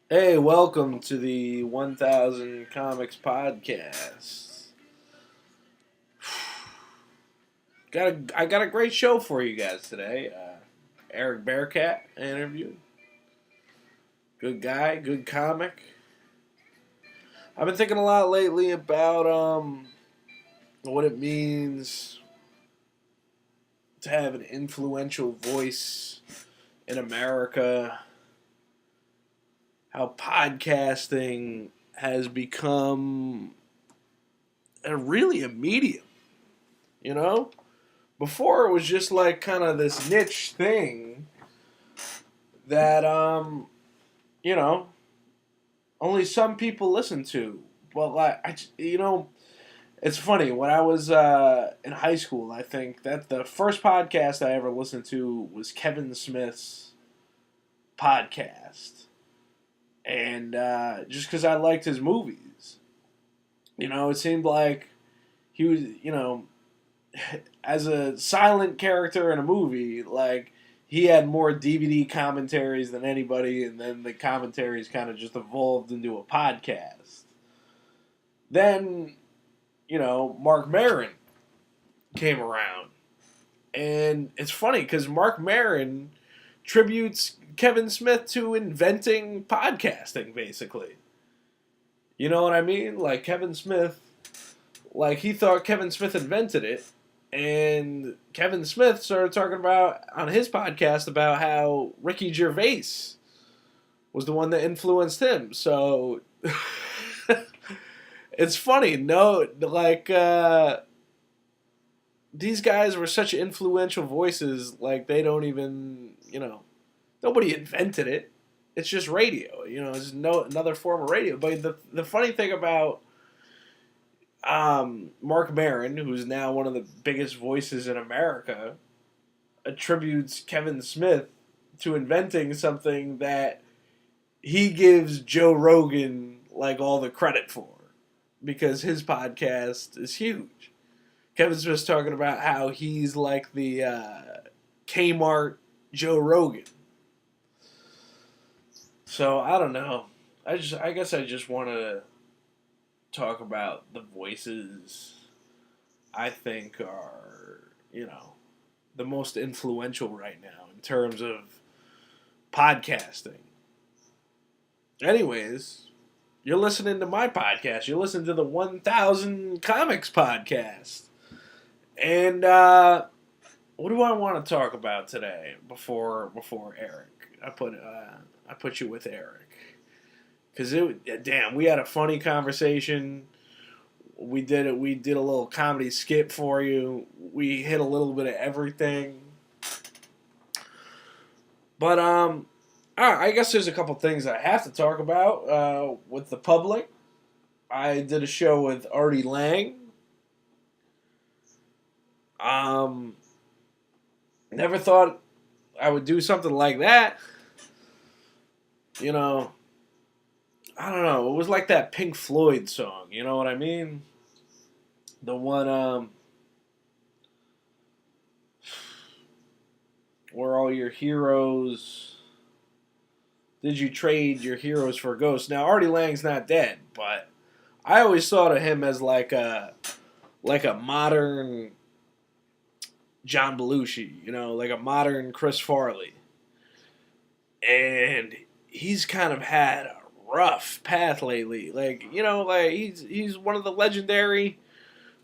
Hey, welcome to the 1000 Comics Podcast. I got a great show for you guys today. Eric Barakat interview. Good guy, good comic. I've been thinking a lot lately about what it means to have an influential voice in America. How podcasting has become a medium, you know? Before it was just like kind of this niche thing that you know only some people listen to. But like it's funny when I was in high school. I think that the first podcast I ever listened to was Kevin Smith's podcast, and just because I liked his movies, it seemed like he was as a silent character in a movie, like he had more DVD commentaries than anybody, and then the commentaries kind of just evolved into a podcast. Then, Mark Maron came around, and it's funny because Mark Maron tributes Kevin Smith to inventing podcasting, basically. You know what I mean? Like Kevin Smith, like he thought Kevin Smith invented it, and Kevin Smith started talking about on his podcast about how Ricky Gervais was the one that influenced him. So it's funny. No, like these guys were such influential voices. Like they don't even, nobody invented it. It's just radio. It's another form of radio. But the funny thing about Mark Maron, who's now one of the biggest voices in America, attributes Kevin Smith to inventing something that he gives Joe Rogan like all the credit for because his podcast is huge. Kevin Smith's talking about how he's like the Kmart Joe Rogan. So I don't know. I guess I just want to talk about the voices I think are, the most influential right now in terms of podcasting. Anyways, you're listening to my podcast. You're listening to the 1000 Comics Podcast. And what do I want to talk about today before Eric? I put you with Eric. Because we had a funny conversation. We did it. We did a little comedy skit for you. We hit a little bit of everything. But I guess there's a couple things I have to talk about with the public. I did a show with Artie Lang. Never thought I would do something like that. I don't know. It was like that Pink Floyd song. You know what I mean? The one, where all your heroes. Did you trade your heroes for ghosts? Now, Artie Lang's not dead, but I always thought of him as like a modern John Belushi, like a modern Chris Farley. And he's kind of had a rough path lately. Like he's one of the legendary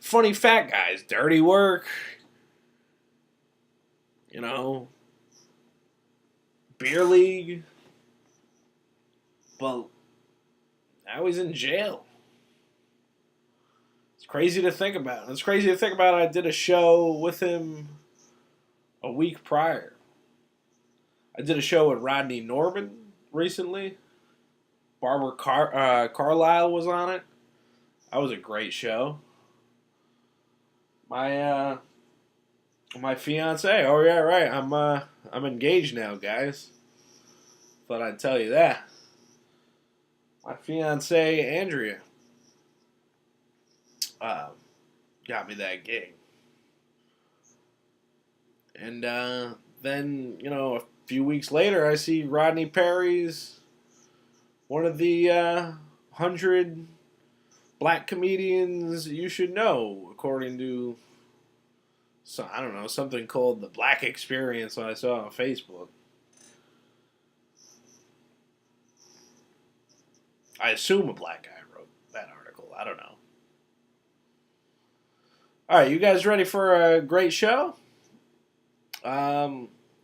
funny fat guys. Dirty Work. Beer League. But now he's in jail. It's crazy to think about. It's crazy to think about. I did a show with him a week prior. I did a show with Rodney Norman recently. Barbara Carlisle was on it. That was a great show. My fiance. Oh yeah, right. I'm engaged now, guys. Thought I'd tell you that. My fiance Andrea got me that gig, and then a few weeks later, I see Rodney Perry's one of the 100 black comedians you should know, according to, I don't know, something called the Black Experience that I saw on Facebook. I assume a black guy wrote that article. I don't know. All right, you guys ready for a great show?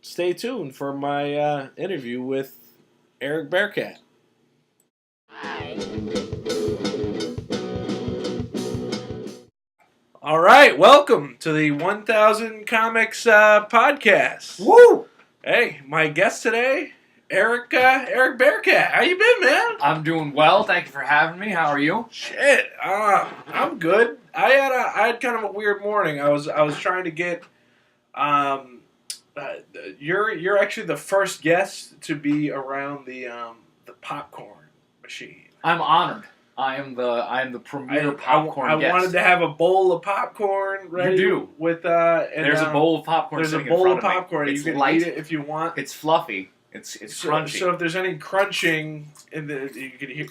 Stay tuned for my interview with Eric Barakat. All right, welcome to the 1000 Comics podcast. Woo! Hey, my guest today, Eric Barakat. How you been, man? I'm doing well. Thank you for having me. How are you? Shit, I'm good. I had kind of a weird morning. I was trying to get. You're actually the first guest to be around the popcorn machine. I'm honored. I am the premier popcorn guest. I wanted to have a bowl of popcorn ready. You do. With there's a bowl of popcorn. There's a sitting bowl in of front popcorn. Of me. You can light. eat it if you want. It's fluffy. It's crunchy. So if there's any crunching in you can hear.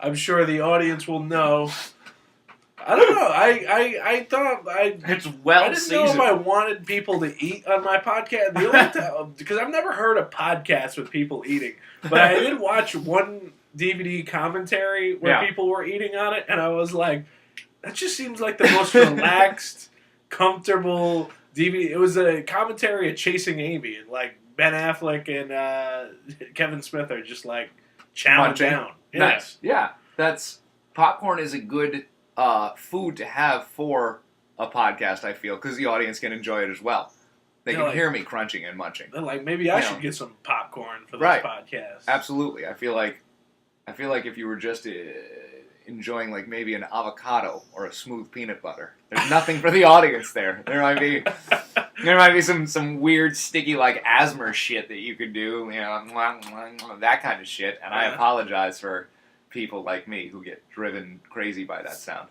I'm sure the audience will know. I don't know. I thought it's well I didn't seasoned. know if I wanted people to eat on my podcast. The only time, because I've never heard a podcast with people eating, but I did watch one DVD commentary where people were eating on it, and I was like, that just seems like the most relaxed, comfortable DVD. It was a commentary of Chasing Amy, and like Ben Affleck and Kevin Smith are just like chowing down. Yeah. Nice. Yeah, popcorn is a good food to have for a podcast, I feel, because the audience can enjoy it as well. They can hear me crunching and munching. They're like, maybe I should get some popcorn for this podcast. Absolutely. I feel like if you were just enjoying like maybe an avocado or a smooth peanut butter, there's nothing for the audience there. There might be some weird sticky like asthma shit that you could do, that kind of shit. And I apologize for people like me who get driven crazy by that sound.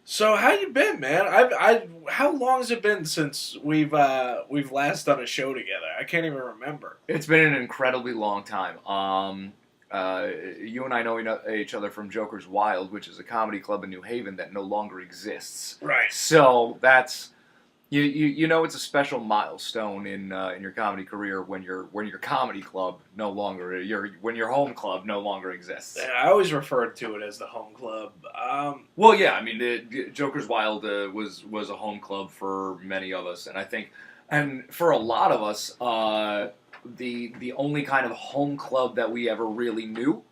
So how you been, man? How long has it been since we've last done a show together? I can't even remember. It's been an incredibly long time. You and I know each other from Joker's Wild, which is a comedy club in New Haven that no longer exists. Right. So that's it's a special milestone in your comedy career when your comedy club when your home club no longer exists. Yeah, I always referred to it as the home club. Well, yeah, I mean, the Joker's Wild was a home club for many of us, and I think, and for a lot of us, the only kind of home club that we ever really knew.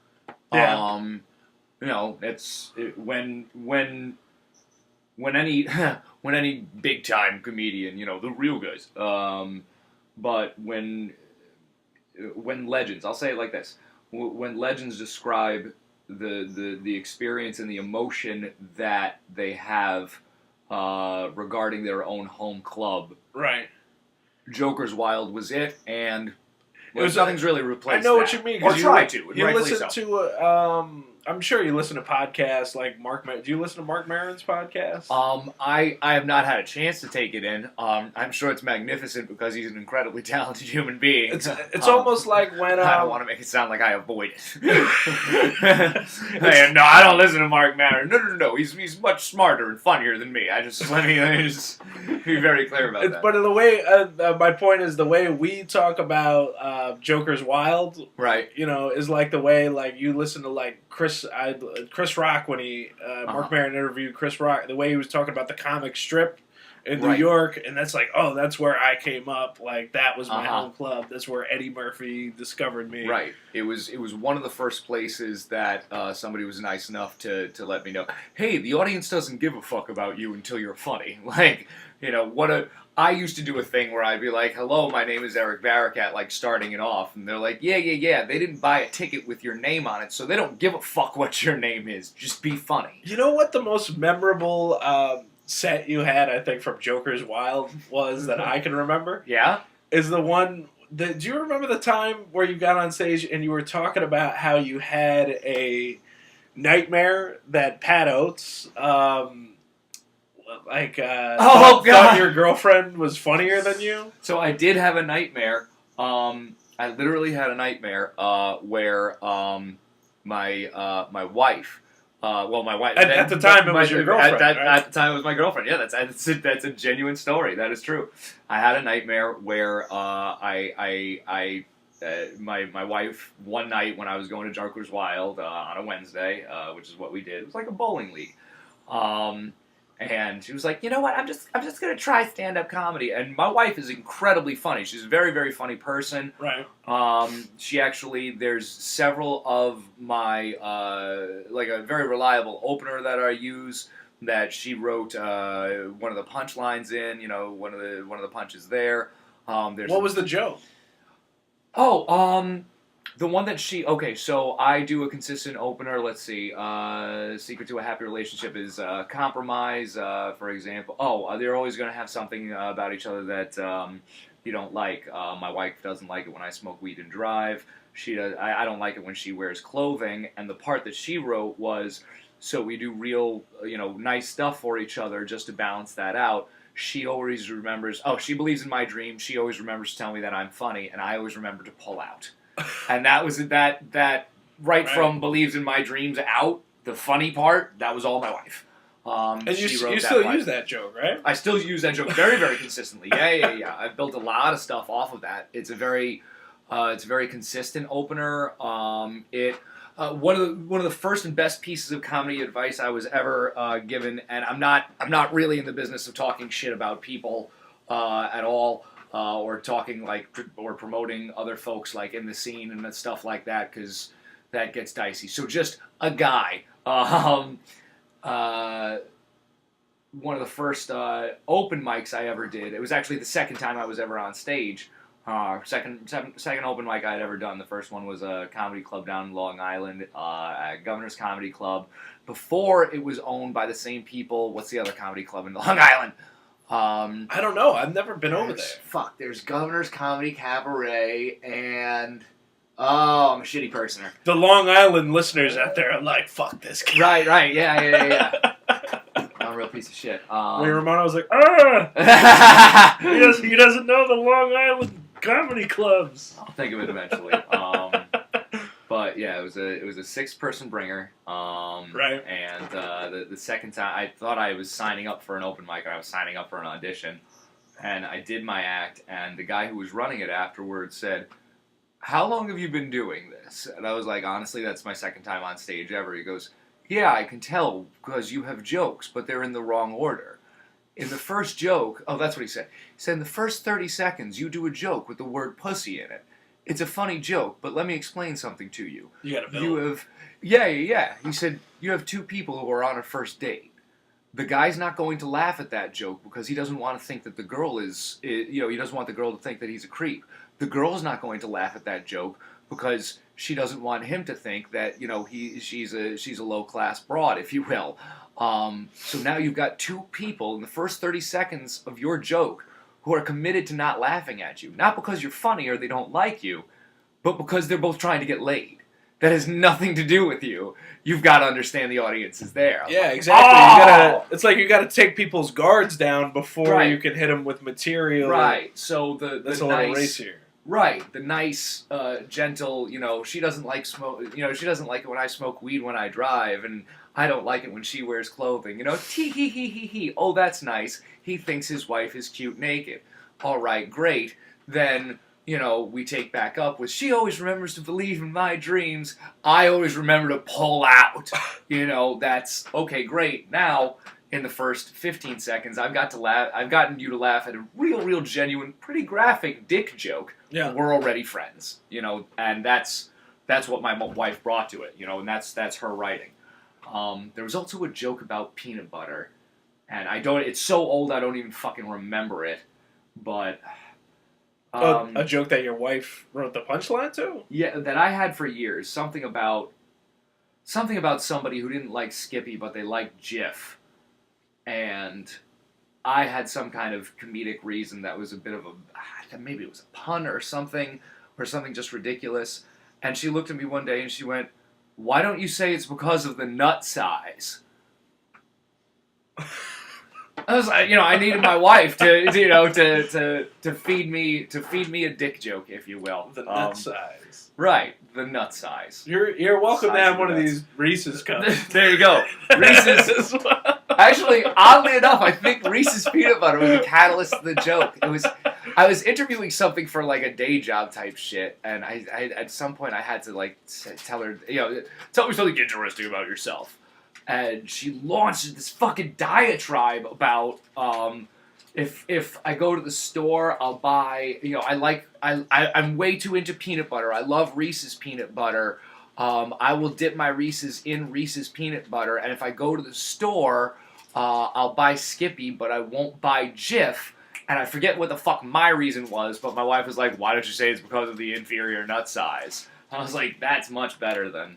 Yeah. When any big time comedian, the real guys. But when legends, I'll say it like this: when legends describe the experience and the emotion that they have regarding their own home club, right? Joker's Wild was it, and nothing's really replaced. I know what you mean. Or try to. You listen to. I'm sure you listen to podcasts like Mark. Do you listen to Mark Maron's podcast? I have not had a chance to take it in. I'm sure it's magnificent because he's an incredibly talented human being. It's almost like when I don't want to make it sound like I avoid it. No, I don't listen to Mark Maron. No. He's much smarter and funnier than me. Let me just be very clear about that. But in the way, my point is the way we talk about Joker's Wild, right? Is like the way like you listen to like Chris Rock when Mark Maron interviewed Chris Rock, the way he was talking about the comic strip in New York, and that's like, oh, that's where I came up. Like that was my home club. That's where Eddie Murphy discovered me. Right. It was one of the first places that somebody was nice enough to let me know, hey, the audience doesn't give a fuck about you until you're funny. Like, I used to do a thing where I'd be like, hello, my name is Eric Barakat, like starting it off. And they're like, yeah. They didn't buy a ticket with your name on it, so they don't give a fuck what your name is. Just be funny. You know what the most memorable set you had, I think, from Joker's Wild was that I can remember? Yeah? Is the one... do you remember the time where you got on stage and you were talking about how you had a nightmare that Pat Oates... thought your girlfriend was funnier than you? So I did have a nightmare. I I literally had a nightmare where my wife. My wife. At the time, it was your girlfriend. Right? At the time, it was my girlfriend. Yeah, that's a genuine story. That is true. I had a nightmare where my wife one night when I was going to Junkers Wild on a Wednesday, which is what we did. It was like a bowling league. And she was like, you know what? I'm just gonna try stand-up comedy. And my wife is incredibly funny. She's a very, very funny person. Right. She actually, there's several of my like a very reliable opener that I use that she wrote one of the punchlines in. You know, one of the punches there. What was the joke? The one that so I do a consistent opener. Let's see. Secret to a happy relationship is compromise, for example. They're always going to have something about each other that you don't like. My wife doesn't like it when I smoke weed and drive. She does. I don't like it when she wears clothing. And the part that she wrote was, so we do real, nice stuff for each other just to balance that out. She always remembers, she believes in my dreams. She always remembers to tell me that I'm funny, and I always remember to pull out. And that was that right from believes in my dreams out, the funny part, that was all my wife. And you still use that joke, right? I still use that joke very, very consistently. Yeah. I've built a lot of stuff off of that. It's a very consistent opener. One of the first and best pieces of comedy advice I was ever given, and I'm not really in the business of talking shit about people at all, or talking or promoting other folks like in the scene and stuff like that, because that gets dicey. So just a guy. One of the first open mics I ever did. It was actually the second time I was ever on stage. Second open mic I had ever done. The first one was a comedy club down in Long Island, Governor's Comedy Club. Before it was owned by the same people. What's the other comedy club in Long Island? I don't know. I've never been over there. There's Governor's Comedy Cabaret and I'm a shitty personer. The Long Island listeners out there are like, fuck this guy. Right, yeah. I'm a real piece of shit. When Ramona was like, he doesn't know the Long Island comedy clubs. I'll think of it eventually. But yeah, it was a 6-person bringer. Right. And the second time, I thought I was signing up for an open mic, or I was signing up for an audition, and I did my act, and the guy who was running it afterwards said, "How long have you been doing this?" And I was like, "Honestly, that's my second time on stage ever." He goes, "Yeah, I can tell because you have jokes, but they're in the wrong order. In the first joke," that's what he said. He said, "In the first 30 seconds, you do a joke with the word pussy in it. It's a funny joke, but let me explain something to you. You gotta build. Yeah. He said, you have 2 people who are on a first date. The guy's not going to laugh at that joke because he doesn't want to think that the girl he doesn't want the girl to think that he's a creep. The girl's not going to laugh at that joke because she doesn't want him to think that, she's a low-class broad, if you will. So now you've got 2 people in the first 30 seconds of your joke who are committed to not laughing at you. Not because you're funny or they don't like you, but because they're both trying to get laid. That has nothing to do with you. You've got to understand the audience is there." Yeah, exactly. It's like you got to take people's guards down before you can hit them with material. Right. So that's a little racier. Right. The nice, gentle, she doesn't like smoke. She doesn't like it when I smoke weed when I drive, and I don't like it when she wears clothing. Tee hee hee hee hee. Oh, that's nice. He thinks his wife is cute naked. All right, great. Then, we take back up with, she always remembers to believe in my dreams. I always remember to pull out. That's, okay, great. Now, in the first 15 seconds, I've gotten you to laugh at a real genuine, pretty graphic dick joke. Yeah. We're already friends. And that's what my wife brought to it, and that's her writing. There was also a joke about peanut butter. And it's so old I don't even fucking remember it. But a joke that your wife wrote the punchline to? Yeah, that I had for years. Something about somebody who didn't like Skippy, but they liked Jif. And I had some kind of comedic reason that was a bit of maybe it was a pun or something just ridiculous. And she looked at me one day and she went, "Why don't you say it's because of the nut size?" I was like, I needed my wife to feed me a dick joke, if you will. The nut size. Right, the nut size. You're welcome to have one of these Reese's cups. There you go. Reese's. Actually, oddly enough, I think Reese's peanut butter was the catalyst of the joke. I was interviewing something for like a day job type shit, and I at some point I had to like tell her, tell me something interesting about yourself. And she launched this fucking diatribe about if I go to the store, I'll buy, I'm way too into peanut butter. I love Reese's peanut butter. I will dip my Reese's in Reese's peanut butter, and if I go to the store, I'll buy Skippy, but I won't buy Jif. And I forget what the fuck my reason was, but my wife was like, why don't you say it's because of the inferior nut size? I was like, that's much better than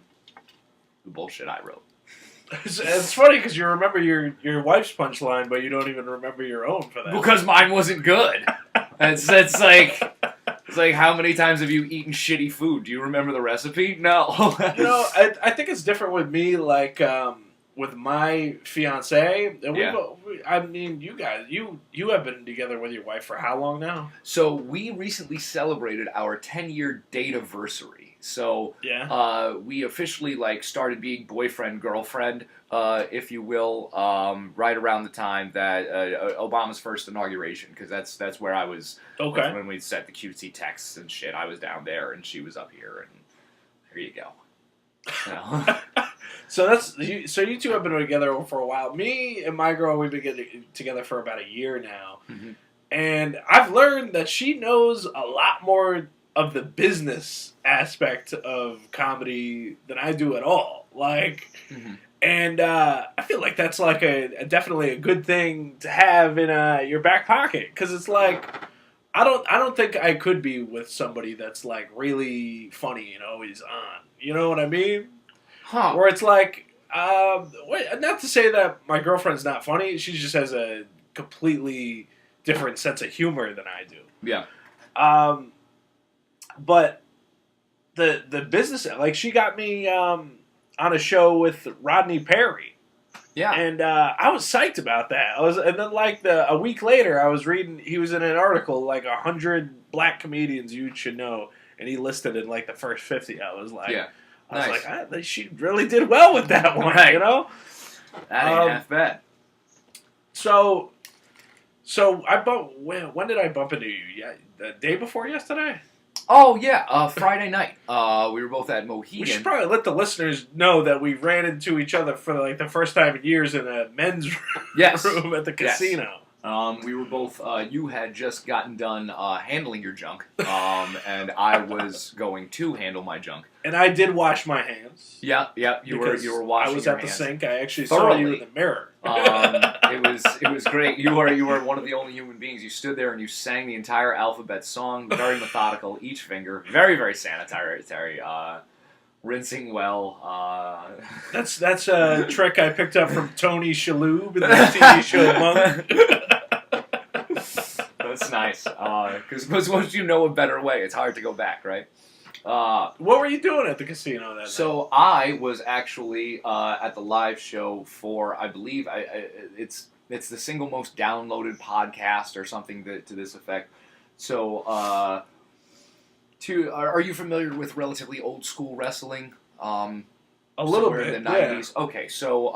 the bullshit I wrote. It's funny because you remember your wife's punchline, but you don't even remember your own for that. Because mine wasn't good. It's like how many times have you eaten shitty food? Do you remember the recipe? No. I think it's different with me. Like with my fiance, and you guys, you have been together with your wife for how long now? So we recently celebrated our 10-year date-iversary. So we officially started being boyfriend girlfriend, if you will, right around the time that Obama's first inauguration, because that's where I was. Okay. That's when we set the cutesy texts and shit. I was down there and she was up here, and there you go. So you two have been together for a while. Me and my girl, we've been together for about a year now, and I've learned that she knows a lot more of the business aspect of comedy than I do at all. And I feel like that's like definitely a good thing to have in your back pocket, because it's like I don't think I could be with somebody that's like really funny and always on. You know what I mean? Huh. Where it's like, not to say that my girlfriend's not funny, she just has a completely different sense of humor than I do. Yeah. But the business, like she got me on a show with Rodney Perry. Yeah. And I was psyched about that. And then a week later, I was reading, he was in an article, 100 black comedians you should know, and he listed in the first 50. I was like, she really did well with that one, right. That ain't half bad. So when did I bump into you? Yeah, the day before yesterday? Oh, yeah, Friday night. We were both at Mohegan. We should probably let the listeners know that we ran into each other for the first time in years in a men's room at the casino. We were both, you had just gotten done handling your junk, and I was going to handle my junk. And I did wash my hands. Yeah, you were washing your hands. I was at the sink. I actually saw you in the mirror. It was great. You were one of the only human beings. You stood there and you sang the entire alphabet song, very methodical, each finger, very, very sanitary, rinsing well. That's a trick I picked up from Tony Shalhoub in the TV show Monk. That's nice. Because once you know a better way, it's hard to go back, right? What were you doing at the casino that night? So I was actually at the live show for, I believe, it's the single most downloaded podcast or something to this effect. So, are you familiar with relatively old school wrestling? A little bit, in the 90s. Yeah. Okay, so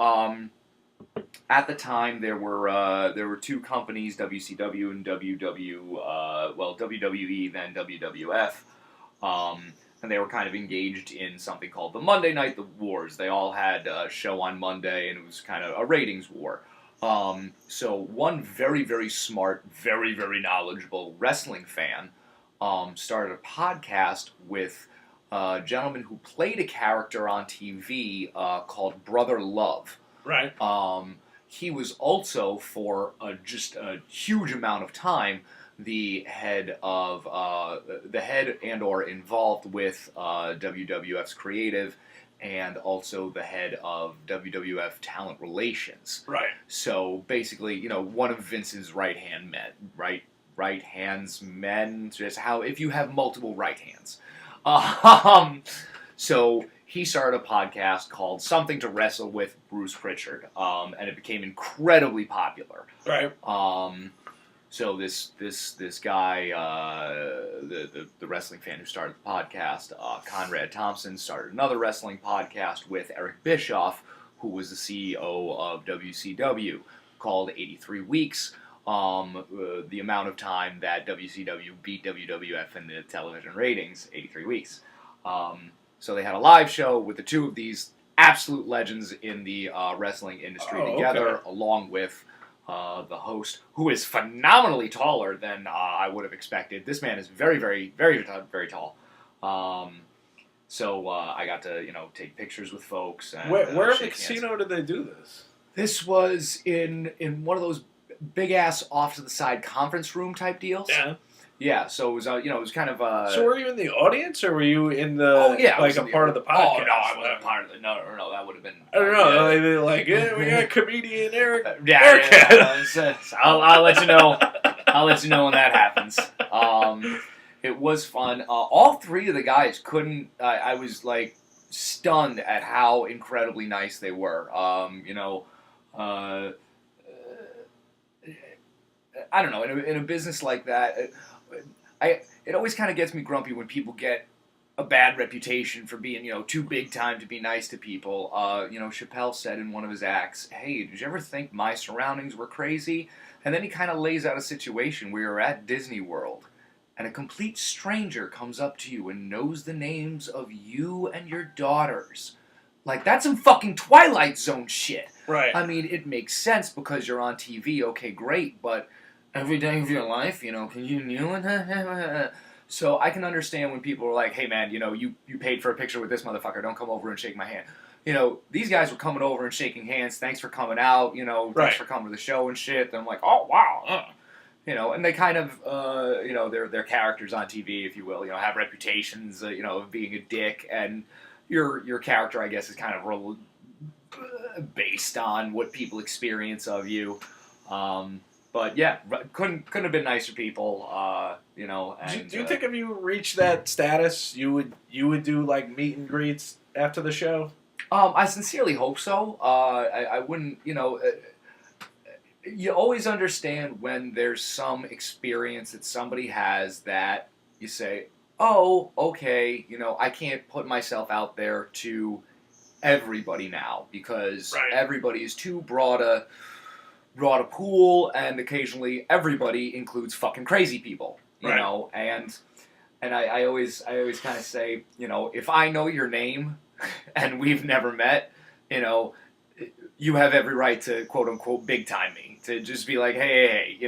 at the time there were two companies, WCW and WWE, then WWF. And they were kind of engaged in something called the Monday Night Wars. They all had a show on Monday, and it was kind of a ratings war. So one very, very smart, very, very knowledgeable wrestling fan started a podcast with a gentleman who played a character on TV called Brother Love. Right. He was also, for just a huge amount of time, the head and or involved with WWF's creative, and also the head of WWF talent relations. Right. So basically, one of Vince's right hands men. Just how if you have multiple right hands. So he started a podcast called Something to Wrestle with Bruce Pritchard, and it became incredibly popular. Right. So this guy, the wrestling fan who started the podcast, Conrad Thompson, started another wrestling podcast with Eric Bischoff, who was the CEO of WCW, called 83 Weeks. The amount of time that WCW beat WWF in the television ratings, 83 weeks. So they had a live show with the two of these absolute legends in the wrestling industry together, along with the host, who is phenomenally taller than I would have expected. This man is very, very, very, very tall. So I got to, take pictures with folks. And, where in the casino did they do this? This was in one of those big-ass off-to-the-side conference room type deals. Yeah. Yeah, so it was, it was kind of... so were you in the audience, or were you in the, part of the podcast? Oh, no, I wasn't part of the... No, that would have been... I don't know, we got comedian Eric Barakat. Yeah, I'll let you know. I'll let you know when that happens. It was fun. All three of the guys couldn't... I was, stunned at how incredibly nice they were. I don't know, in a business like that... it always kind of gets me grumpy when people get a bad reputation for being, too big time to be nice to people. Chappelle said in one of his acts, "Hey, did you ever think my surroundings were crazy?" And then he kind of lays out a situation where you're at Disney World, and a complete stranger comes up to you and knows the names of you and your daughters. That's some fucking Twilight Zone shit. Right. I mean, it makes sense because you're on TV, okay, great, but... every day of your life, can you knew it? So I can understand when people are like, "Hey man, you paid for a picture with this motherfucker, don't come over and shake my hand." These guys were coming over and shaking hands, "Thanks for coming out, thanks for coming to the show and shit." And I'm like, "Oh wow." And they kind of, they're characters on TV, if you will, have reputations, of being a dick, and your character, I guess, is kind of based on what people experience of you. But yeah, couldn't have been nicer people, And, do you think if you reached that status, you would do meet and greets after the show? I sincerely hope so. I wouldn't, you always understand when there's some experience that somebody has that you say, "Oh, okay, I can't put myself out there to everybody now because everybody is too broad a pool, and occasionally everybody includes fucking crazy people, know, and I always kind of say, if I know your name and we've never met, you have every right to quote unquote big time me, to just be like, hey,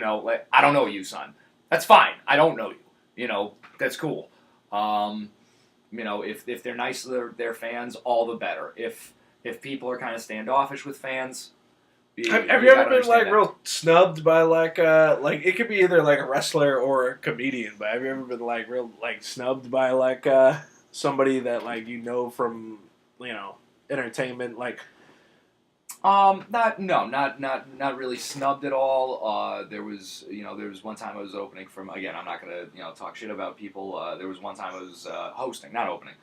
I don't know you, son. That's fine. I don't know you. That's cool. If they're nice to their fans, all the better. If people are kind of standoffish with fans. Have you ever been real snubbed by it could be either a wrestler or a comedian, but have you ever been real snubbed by somebody that from entertainment not really snubbed at all. There was one time I was opening from, again, I'm not gonna talk shit about people. There was one time I was hosting, not opening.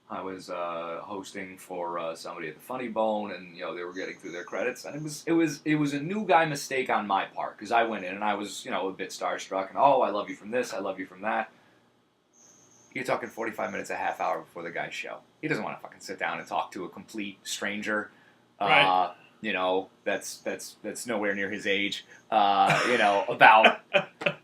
I was hosting for somebody at the Funny Bone, and they were getting through their credits, and it was a new guy mistake on my part because I went in and I was a bit starstruck, and I love you from this, I love you from that. You're talking 45 minutes, a half hour before the guy's show. He doesn't want to fucking sit down and talk to a complete stranger. Right. That's nowhere near his age. About a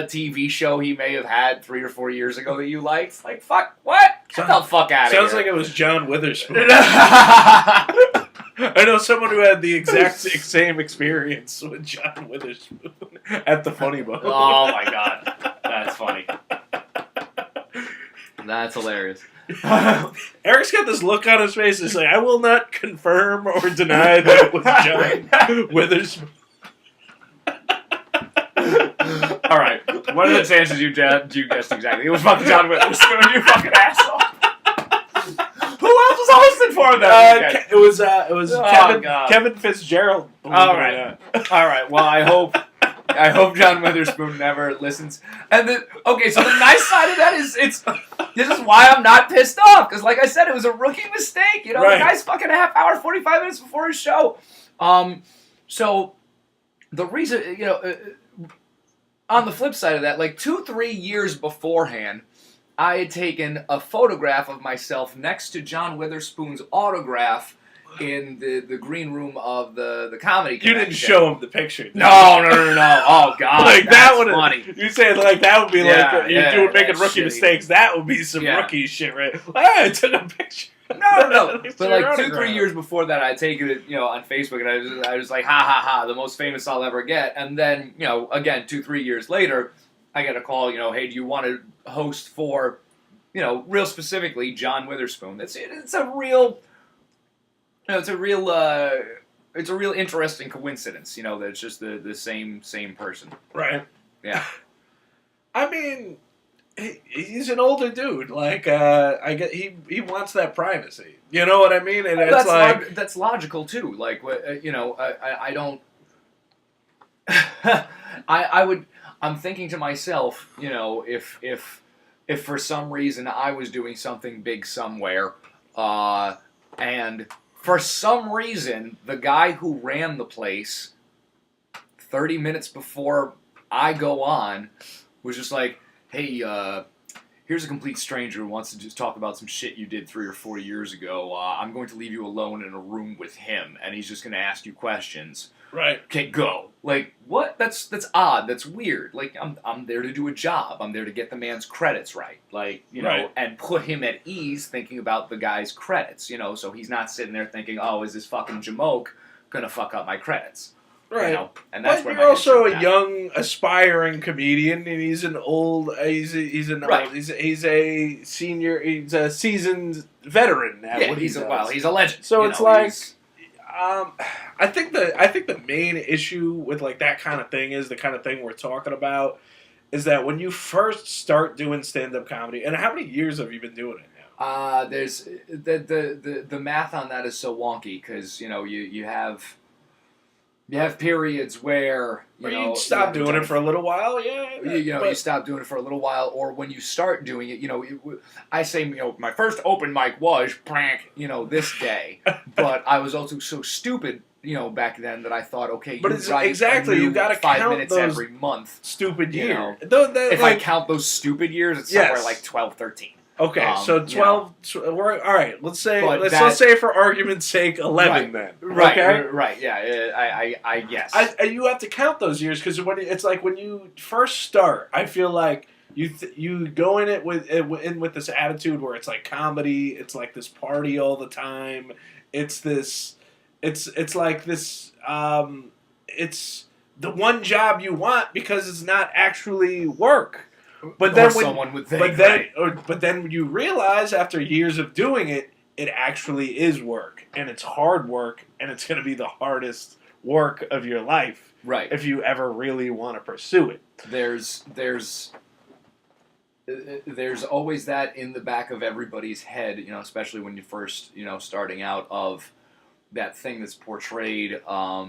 TV show he may have had 3 or 4 years ago that you liked. Fuck, what? Get the fuck out of here. Sounds like it was John Witherspoon. I know someone who had the exact same experience with John Witherspoon at the Funny Bone. Oh my god. That's funny. That's hilarious. Eric's got this look on his face. It's I will not confirm or deny that it was John Witherspoon. All right. What are the chances you guessed exactly? It was fucking John Witherspoon, you fucking asshole. Who else was hosting for them? It was Kevin Fitzgerald. All right. All right. Well, I hope John Witherspoon never listens. And so the nice side of that is This is why I'm not pissed off. Because, like I said, it was a rookie mistake. You know, Right. the guy's fucking a half hour, 45 minutes before his show. So the reason, on the flip side of that, like 2-3 years beforehand, I had taken a photograph of myself next to John Witherspoon's autograph in the green room of the comedy convention. You didn't show him the picture. No. Oh, God. Like, that's that would funny. You said, like, that would be you're making rookie shitty. mistakes. That would be some rookie shit, right? I took a picture. No. But like 2-3 years before that, I'd taken it, on Facebook, and I was like, ha, the most famous I'll ever get. And then, again, 2-3 years later, I get a call, hey, do you want to host for, real specifically, John Witherspoon? It's a real, it's a real interesting coincidence, that it's just the same person. Right. Yeah. I mean, he's an older dude. Like, I get he wants that privacy. You know what I mean? And it's like that's logical too. Like, I don't. I would. I'm thinking to myself, if for some reason I was doing something big somewhere, and for some reason the guy who ran the place 30 minutes before I go on was just like, hey, here's a complete stranger who wants to just talk about some shit you did 3 or 4 years ago. I'm going to leave you alone in a room with him, and he's just going to ask you questions. Right. Okay, go. Like, what? That's odd. That's weird. Like, I'm there to do a job. I'm there to get the man's credits right. Like, Right. and put him at ease thinking about the guy's credits, so he's not sitting there thinking, oh, is this fucking Jamoke gonna fuck up my credits? Right. And that's but where you're also a head young, aspiring comedian, and he's an old. He's a senior. He's a seasoned veteran at what he does. He's a legend. So it's like, I think the main issue with like that kind of thing is the kind of thing we're talking about is that when you first start doing stand-up comedy, and how many years have you been doing it now? There's the math on that is so wonky because you have periods where you stop doing it for a little while, you stop doing it for a little while, or when you start doing it, I say, my first open mic was prank, this day, but I was also so stupid, back then that I thought, okay, but it's exactly you got to 5 count minutes those every month, stupid years. If I count those stupid years, it's somewhere like 12, 13. Okay, so 12. We're all right. Let's say for argument's sake 11 then. Right. Okay? Right. Yeah. I guess. You have to count those years because it's like when you first start. I feel like you go in it with this attitude where it's like comedy. It's like this party all the time. It's this. It's like this. It's the one job you want because it's not actually work. But then someone would think, but then you realize after years of doing it, it actually is work, and it's hard work, and it's going to be the hardest work of your life, right? If you ever really want to pursue it. There's always that in the back of everybody's head, especially when you first, starting out, of that thing that's portrayed. I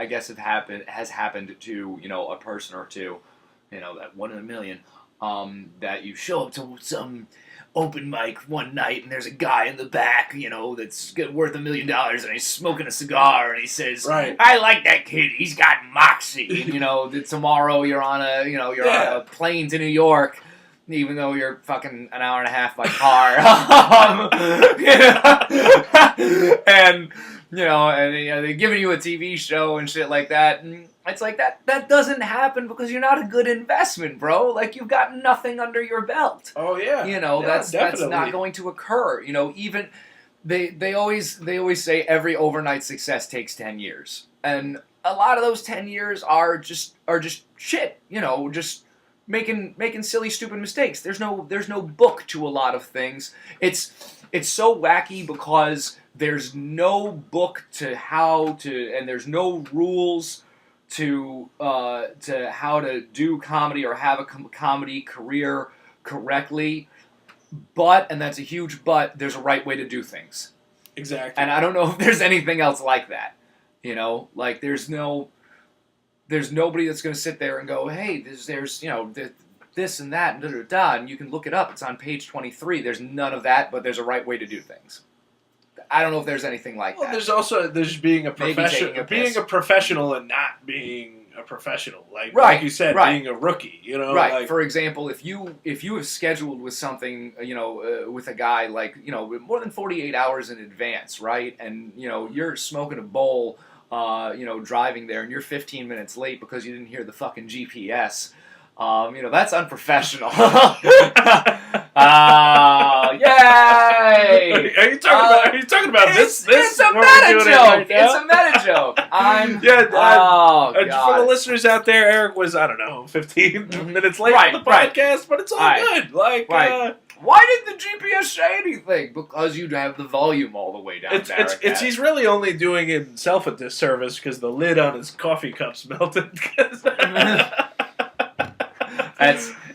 guess it has happened to a person or two, that 1 in a million, that you show up to some open mic one night and there's a guy in the back, that's worth $1 million and he's smoking a cigar and he says, right. I like that kid, he's got moxie. And, tomorrow you're on on a plane to New York. Even though you're fucking an hour and a half by car, and they're giving you a TV show and shit like that, and it's like that doesn't happen because you're not a good investment, bro. Like, you've got nothing under your belt. Oh yeah, that's not going to occur. Even they always say every overnight success takes 10 years, and a lot of those 10 years are just shit. Just making silly, stupid mistakes. There's no book to a lot of things. It's so wacky because there's no book to how to, and there's no rules to how to do comedy or have a comedy career correctly. But, and that's a huge but, there's a right way to do things. Exactly. And I don't know if there's anything else like that. Like, there's nobody that's going to sit there and go, hey, there's this and that, and da-da-da, and you can look it up. It's on page 23. There's none of that, but there's a right way to do things. I don't know if there's anything like that. There's being a professional, being a professional and not being a professional, like you said, being a rookie, Right. Like, for example, if you have scheduled with something, with a guy like, more than 48 hours in advance, right, and you're smoking a bowl, driving there, and you're 15 minutes late because you didn't hear the fucking GPS. That's unprofessional. Yay! Are you talking about this? It's a meta joke. It's a meta joke. For the listeners out there, Eric was 15 minutes late on the podcast, but it's all good. Like, why did the GPS say anything? Because you'd have the volume all the way down. He's really only doing himself a disservice because the lid on his coffee cup's melted.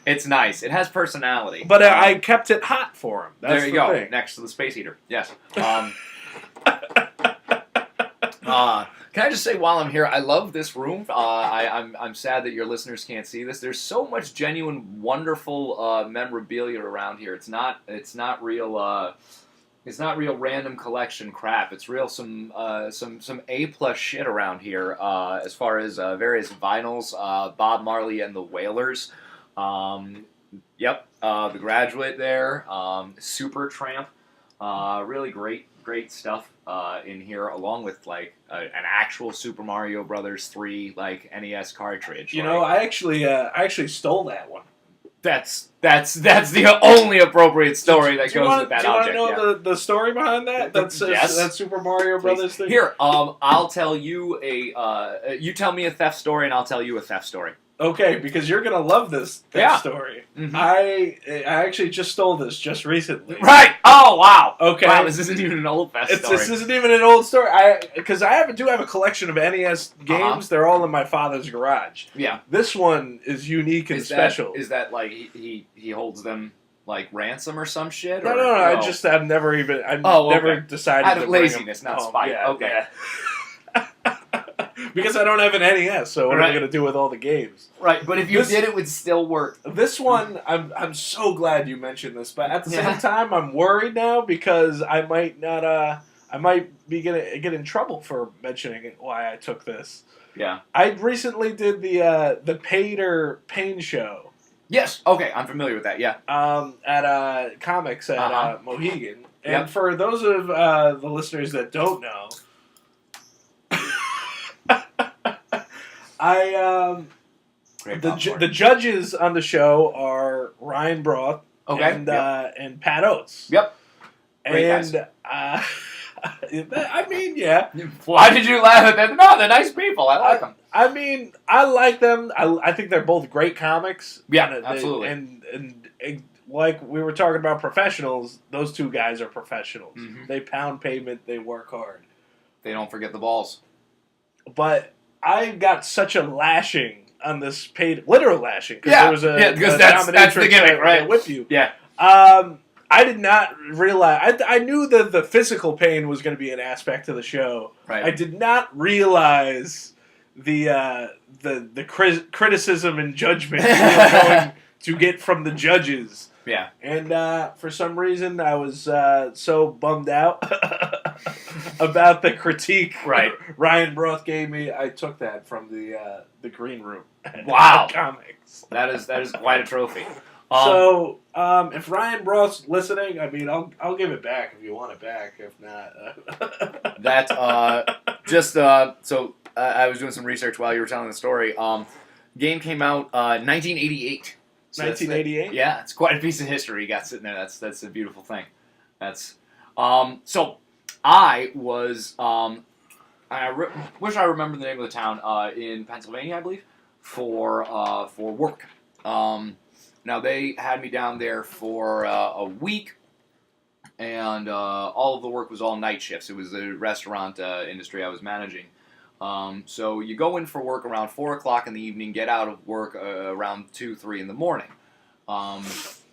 It's nice. It has personality. But I kept it hot for him. That's there you go. Thing. Next to the space heater. Yes. Can I just say while I'm here, I love this room. I'm sad that your listeners can't see this. There's so much genuine, wonderful memorabilia around here. It's not real. It's not real random collection crap. It's real some A+ shit around here as far as various vinyls. Bob Marley and the Wailers. The Graduate there. Super Tramp. Really great stuff in here, along with like an actual Super Mario Brothers 3 NES cartridge. I actually stole that one. That's the only appropriate story that goes with that object. Do you want to know the story behind that? That Super Mario Brothers thing. Here, I'll tell you you tell me a theft story, and I'll tell you a theft story. Okay, because you're gonna love this story. Mm-hmm. I actually just stole this just recently. Right. Oh wow. Okay. Wow, this isn't even an old theft story. This isn't even an old story. Because I do have a collection of NES games. Uh-huh. They're all in my father's garage. Yeah. This one is unique and special. Is that like he holds them like ransom or some shit? No. I've never decided. Out of to laziness, not spite. Yeah, okay. Yeah. Because I don't have an NES, so what am I going to do with all the games? Right, but if you did, it would still work. This one, I'm so glad you mentioned this, but at the same time, I'm worried now because I might not, I might be get in trouble for mentioning it, why I took this. Yeah. I recently did the Pater Pain show. Yes. Okay, I'm familiar with that. Yeah. At comics at Mohegan, and for those of the listeners that don't know. The judges on the show are Ryan Broth and Pat Oates. Yep. I mean, yeah. Why did you laugh at them? No, they're nice people. I like them. I mean, I like them. I think they're both great comics. Yeah, absolutely. And like we were talking about professionals, those two guys are professionals. Mm-hmm. They pound pavement. They work hard. They don't forget the balls. But I got such a lashing on this literal lashing because there was because that's the gimmick, right? Whip you. Yeah. I did not realize. I knew that the physical pain was going to be an aspect of the show. Right. I did not realize the criticism and judgment we were going to get from the judges. Yeah. And for some reason, I was so bummed out about the critique Ryan Broth gave me. I took that from the green room. Wow. Comics. That is quite a trophy. So if Ryan Broth's listening, I mean, I'll give it back if you want it back. If not, so I was doing some research while you were telling the story. Game came out 1988. So 1988. Yeah, it's quite a piece of history you got sitting there. That's a beautiful thing. That's so I was wish I remember the name of the town in Pennsylvania, I believe, for work. Now they had me down there for a week, and all of the work was all night shifts. It was the restaurant industry I was managing. So you go in for work around 4 o'clock in the evening, get out of work around 2, 3 in the morning.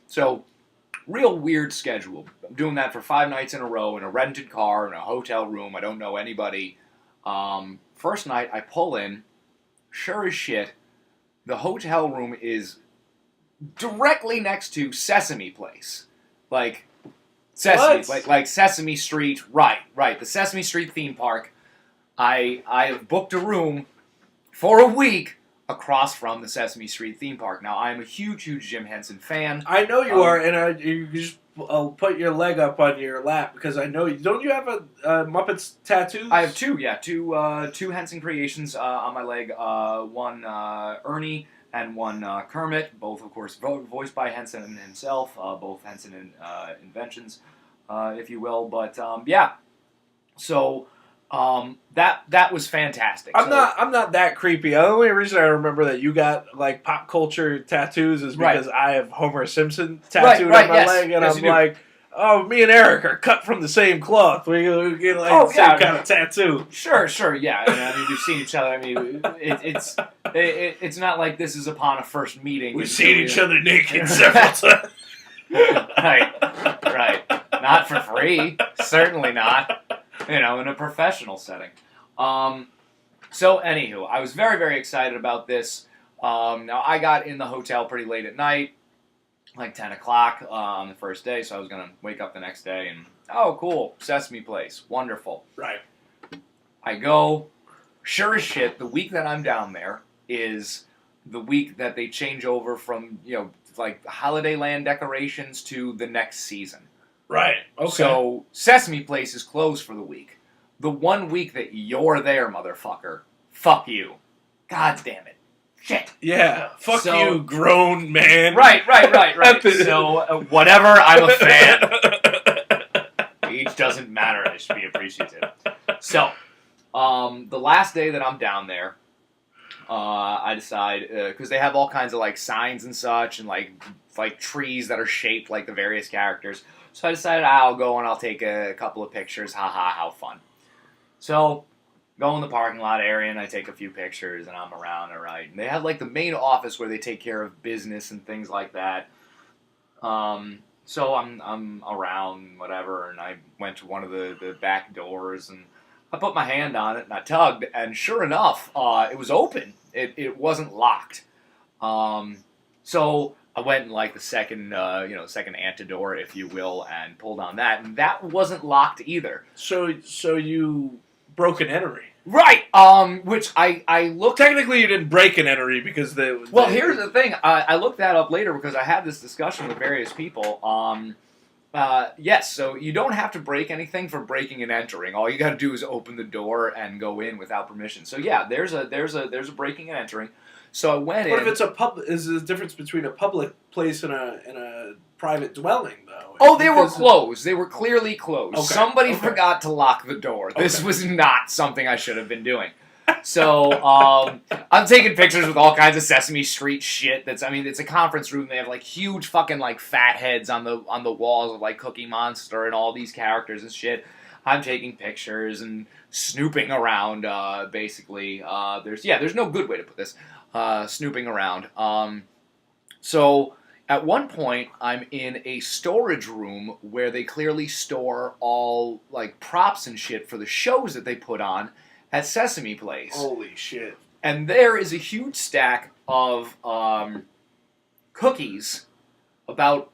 So real weird schedule. I'm doing that for 5 nights in a row in a rented car, in a hotel room. I don't know anybody. First night I pull in, sure as shit, the hotel room is directly next to Sesame Place. Like, Sesame, like Sesame Street, right, the Sesame Street theme park. I have booked a room for a week across from the Sesame Street theme park. Now, I'm a huge Jim Henson fan. I know you are, and you just put your leg up on your lap because I know you. Don't you have a Muppets tattoos? I have two Henson creations on my leg. One Ernie and one Kermit, both of course voiced by Henson himself. Both Henson inventions, if you will. But yeah, so. That was fantastic. I'm not that creepy. The only reason I remember that you got like pop culture tattoos is because I have Homer Simpson tattooed on my leg, and I'm like, oh, me and Eric are cut from the same cloth. We get like the same kind of tattoo. Sure, yeah. I mean, we've seen each other. I mean, it's not like this is upon a first meeting. We've seen each other naked several times. Right. Not for free. Certainly not. In a professional setting. So, anywho, I was very, very excited about this. Now, I got in the hotel pretty late at night, like 10 o'clock on the first day, so I was going to wake up the next day and, oh, cool, Sesame Place, wonderful. Right. I go, sure as shit, the week that I'm down there is the week that they change over from, like Holiday Land decorations to the next season. Right. Okay. So, Sesame Place is closed for the week. The 1 week that you're there, motherfucker, fuck you. God damn it. Shit. Yeah. Fuck you, grown man. Right. So, whatever, I'm a fan. Age doesn't matter. I should be appreciative. So, the last day that I'm down there, I decide, because they have all kinds of, like, signs and such, and, like trees that are shaped like the various characters. So I decided I'll go and I'll take a couple of pictures. How fun. So, go in the parking lot area and I take a few pictures and I'm around, alright. And they have like the main office where they take care of business and things like that. So I'm around, whatever, and I went to one of the back doors and I put my hand on it and I tugged, and sure enough, it was open. It wasn't locked. So I went in like the second antidoor, if you will, and pulled on that, and that wasn't locked either. So you broke an entry, right? Which I looked. Technically, you didn't break an entry because here's the thing. I looked that up later because I had this discussion with various people. Yes, so you don't have to break anything for breaking and entering. All you got to do is open the door and go in without permission. So yeah, there's a breaking and entering. So I went in. What if it's is the difference between a public place and a private dwelling, though? Oh, they were closed. They were clearly closed. Okay. Somebody forgot to lock the door. This was not something I should have been doing. So I'm taking pictures with all kinds of Sesame Street shit. It's a conference room. They have like huge fucking like fat heads on the walls of like Cookie Monster and all these characters and shit. I'm taking pictures and snooping around. Basically, there's no good way to put this. Snooping around. So at one point, I'm in a storage room where they clearly store all like props and shit for the shows that they put on at Sesame Place. Holy shit! And there is a huge stack of cookies, about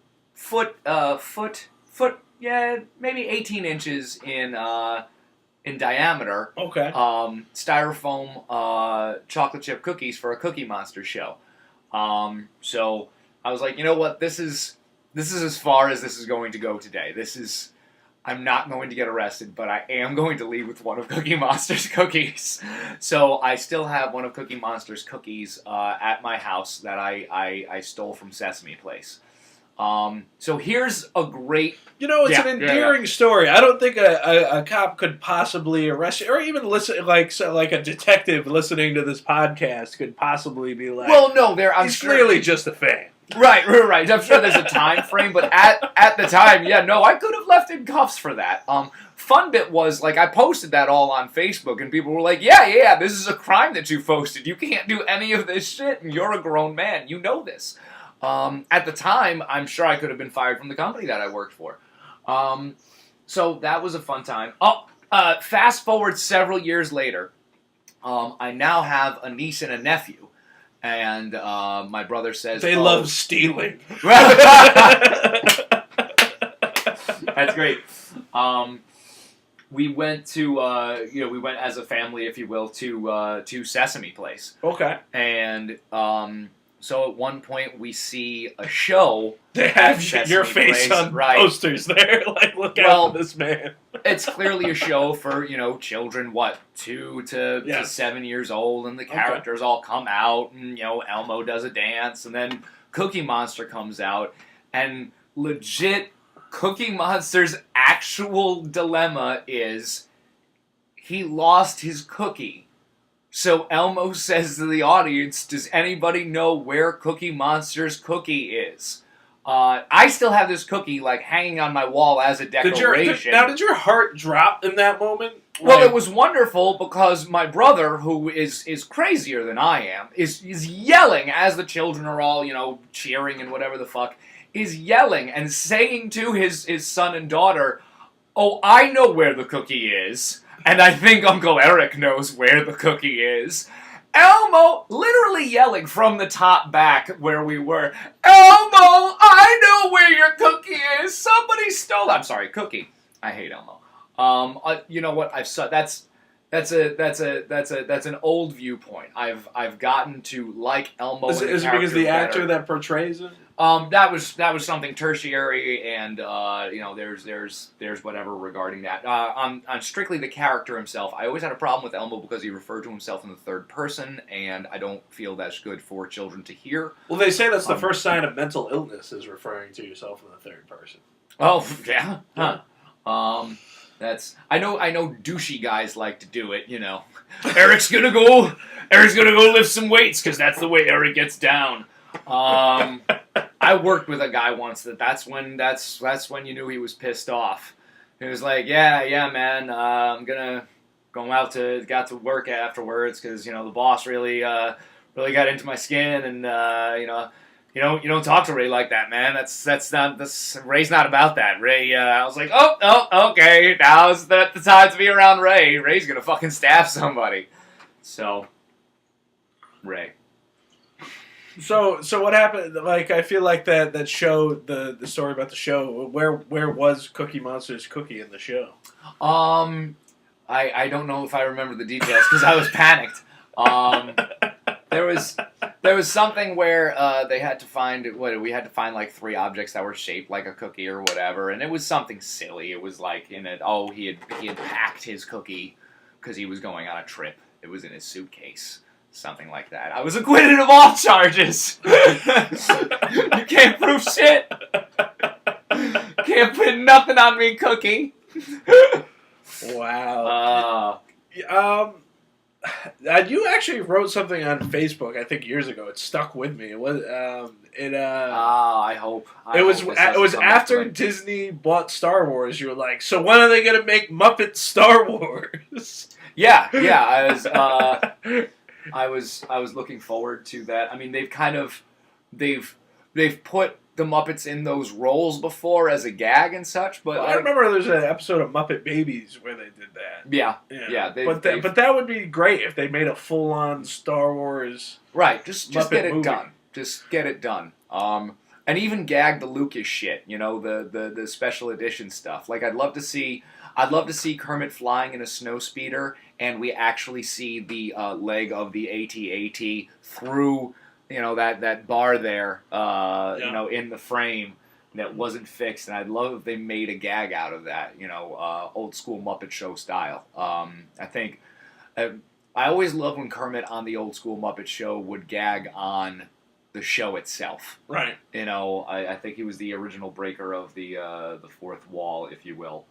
maybe 18 inches in diameter. Okay. Styrofoam chocolate chip cookies for a Cookie Monster show. So I was like, you know what? This is as far as this is going to go today. I'm not going to get arrested, but I am going to leave with one of Cookie Monster's cookies. So I still have one of Cookie Monster's cookies at my house that I stole from Sesame Place. So here's a great... it's an endearing story. I don't think a cop could possibly arrest you, or even listen, like a detective listening to this podcast could possibly be like, well, no, he's clearly just a fan. Right. I'm sure there's a time frame, but at the time, I could have left in cuffs for that. Fun bit was, like, I posted that all on Facebook, and people were like, yeah, this is a crime that you posted. You can't do any of this shit, and you're a grown man. You know this. At the time, I'm sure I could have been fired from the company that I worked for. So that was a fun time. Fast forward several years later, I now have a niece and a nephew. and my brother says they love stealing. That's great. We went to we went as a family, if you will, to Sesame Place. Okay. And so at one point we see a show. They have your face Place. on posters there. Like, look out for this man. It's clearly a show for, children, 2 to 7 years old, and the characters all come out, and, Elmo does a dance, and then Cookie Monster comes out, and legit, Cookie Monster's actual dilemma is he lost his cookie. So Elmo says to the audience, does anybody know where Cookie Monster's cookie is? I still have this cookie, hanging on my wall as a decoration. Did your heart drop in that moment? Well, it was wonderful because my brother, who is crazier than I am, is yelling as the children are all, cheering and whatever the fuck, is yelling and saying to his son and daughter, oh, I know where the cookie is, and I think Uncle Eric knows where the cookie is. Elmo, literally yelling from the top back where we were, Elmo, I know where your cookie is. Somebody stole. I'm sorry, Cookie. I hate Elmo. You know what? That's an old viewpoint. I've gotten to like Elmo. Is it because the actor that portrays it? That was something tertiary, and there's whatever regarding that. On strictly the character himself, I always had a problem with Elmo because he referred to himself in the third person, and I don't feel that's good for children to hear. Well, they say that's the first sign of mental illness is referring to yourself in the third person. Oh yeah, huh? I know douchey guys like to do it. Eric's gonna go lift some weights because that's the way Eric gets down. I worked with a guy once that's when you knew he was pissed off. He was like, yeah, man, I'm gonna got to work afterwards because the boss really got into my skin, and you don't talk to Ray like that, man. Ray's not about that. Ray, I was like, oh, okay, now's the time to be around Ray. Ray's gonna fucking stab somebody. So, Ray. So what happened? I feel like that show, the story about the show. Where was Cookie Monster's cookie in the show? I don't know if I remember the details because I was panicked. There was something where they had to find we had to find 3 objects that were shaped like a cookie or whatever, and it was something silly. It was he had packed his cookie because he was going on a trip. It was in his suitcase. Something like that. I was acquitted of all charges. You can't prove shit. Can't put nothing on me, Cookie. Wow. You actually wrote something on Facebook, I think years ago. It stuck with me. It was I hope. It was after Disney bought Star Wars. You were like, so when are they gonna make Muppet Star Wars? Yeah. I was looking forward to that. I mean, they've put the Muppets in those roles before as a gag and such, but I remember there's an episode of Muppet Babies where they did that. Yeah. But that would be great if they made a full-on Star Wars. Right, just Muppet get it movie. done. Just get it done. And even gag the Lucas shit. The special edition stuff. I'd love to see Kermit flying in a snow speeder, and we actually see the leg of the AT-AT through, that bar there, in the frame that wasn't fixed. And I'd love if they made a gag out of that, old school Muppet Show style. I think I always loved when Kermit on the old school Muppet Show would gag on the show itself. Right. I think he was the original breaker of the fourth wall, if you will.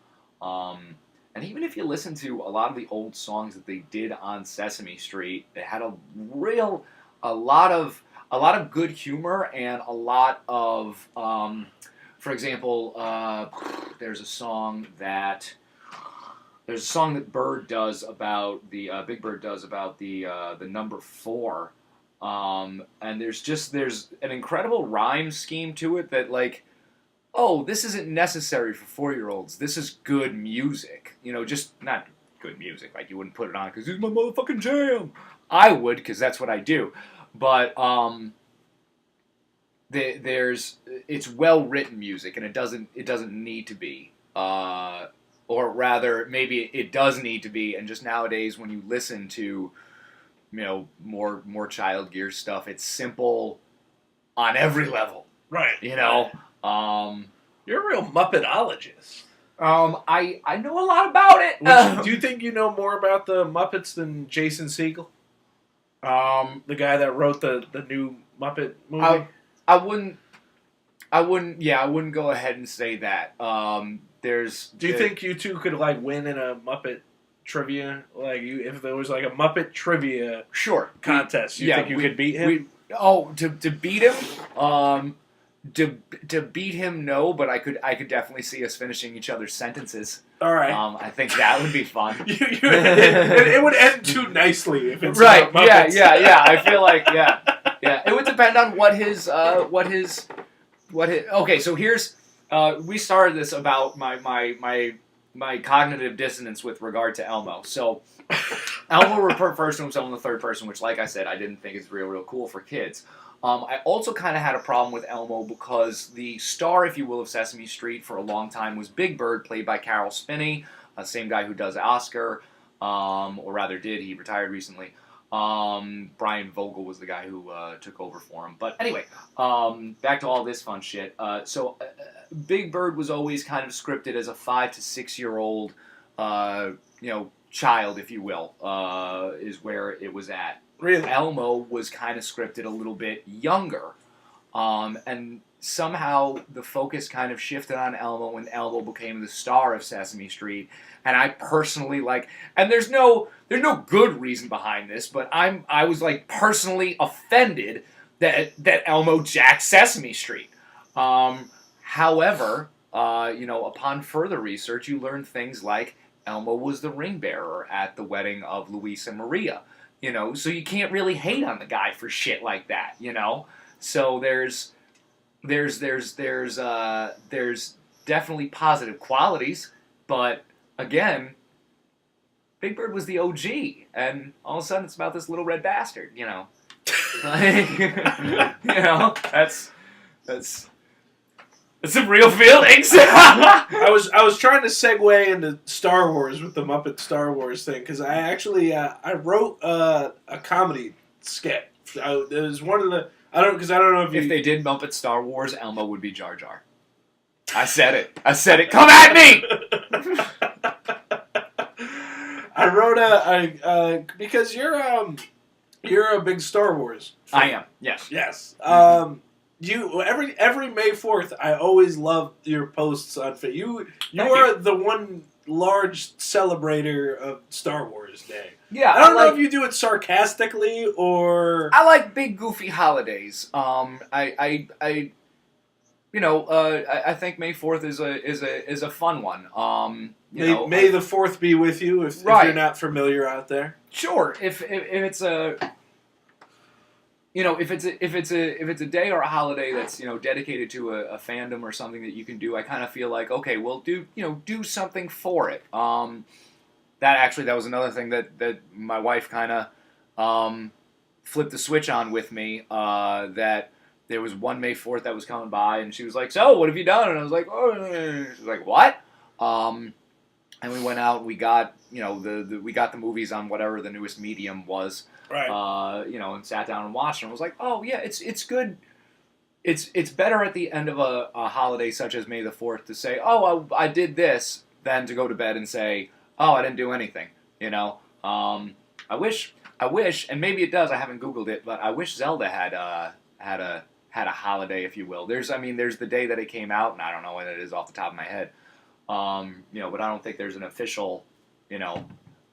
And even if you listen to a lot of the old songs that they did on Sesame Street, it had a lot of good humor and a lot of, for example, there's a song that Bird does about Big Bird does about the number 4, and there's an incredible rhyme scheme to it that oh, this isn't necessary for 4-year-olds. This is good music. Just not good music. You wouldn't put it on because this is my motherfucking jam. I would, because that's what I do. but it's well written music, and it doesn't need to be, or rather maybe it does need to be. And just nowadays, when you listen to more Child Gear stuff, it's simple on every level. Right. You're a real Muppetologist. I know a lot about it. Do you think you know more about the Muppets than Jason Segel? The guy that wrote the new Muppet movie? I wouldn't go ahead and say that. Do you think you two could win in a Muppet trivia? If there was a Muppet trivia contest, you think you could beat him? To beat him? To beat him, no, but I could definitely see us finishing each other's sentences. All right. I think that would be fun. It would end too nicely if it's right. About Muppets. Yeah. I feel like it would depend on what his. Okay, so here's we started this about my cognitive dissonance with regard to Elmo. So Elmo refers to himself in the third person, which, like I said, I didn't think is real cool for kids. I also kind of had a problem with Elmo because the star, if you will, of Sesame Street for a long time was Big Bird, played by Carol Spinney, same guy who does Oscar, or rather did. He retired recently. Brian Vogel was the guy who took over for him. But anyway, back to all this fun shit. So Big Bird was always kind of scripted as a 5 to 6 year old, child, if you will, is where it was at. Really? Elmo was kind of scripted a little bit younger. And somehow the focus kind of shifted on Elmo when Elmo became the star of Sesame Street. And I personally and there's no good reason behind this, but I was personally offended that Elmo jacked Sesame Street. However, upon further research, you learn things like Elmo was the ring bearer at the wedding of Luis and Maria. So you can't really hate on the guy for shit like that. So there's definitely positive qualities, but again, Big Bird was the OG, and all of a sudden it's about this little red bastard. That's some real feelings. I was trying to segue into Star Wars with the Muppet Star Wars thing because I actually I wrote a comedy sketch. It was one of the I don't know if they did Muppet Star Wars, Elmo would be Jar Jar. I said it. Come at me. I wrote because you're a big Star Wars fan. I am. Yes. Yes. You every May 4th, I always love your posts on Facebook. You are the one large celebrator of Star Wars Day. Yeah, I don't know if you do it sarcastically or. I like big goofy holidays. I think May 4th is a fun one. May the 4th be with you if you're not familiar out there. Sure, if it's a. If it's a day or a holiday that's dedicated to a fandom or something that you can do, I kind of feel like, okay, well, do something for it. That was another thing that my wife kind of flipped the switch on with me. That there was one May 4th that was coming by, and she was like, "So, what have you done?" And I was like, "Oh," she was like, "What?" And we went out and we got we got the movies on whatever the newest medium was. Right. And sat down and watched, and I was like, oh yeah, it's good. It's better at the end of a holiday such as May the 4th to say, oh, I did this, than to go to bed and say, oh, I didn't do anything. I wish, and maybe it does. I haven't Googled it, but I wish Zelda had a holiday, if you will. There's the day that it came out, and I don't know when it is off the top of my head. But I don't think there's an official,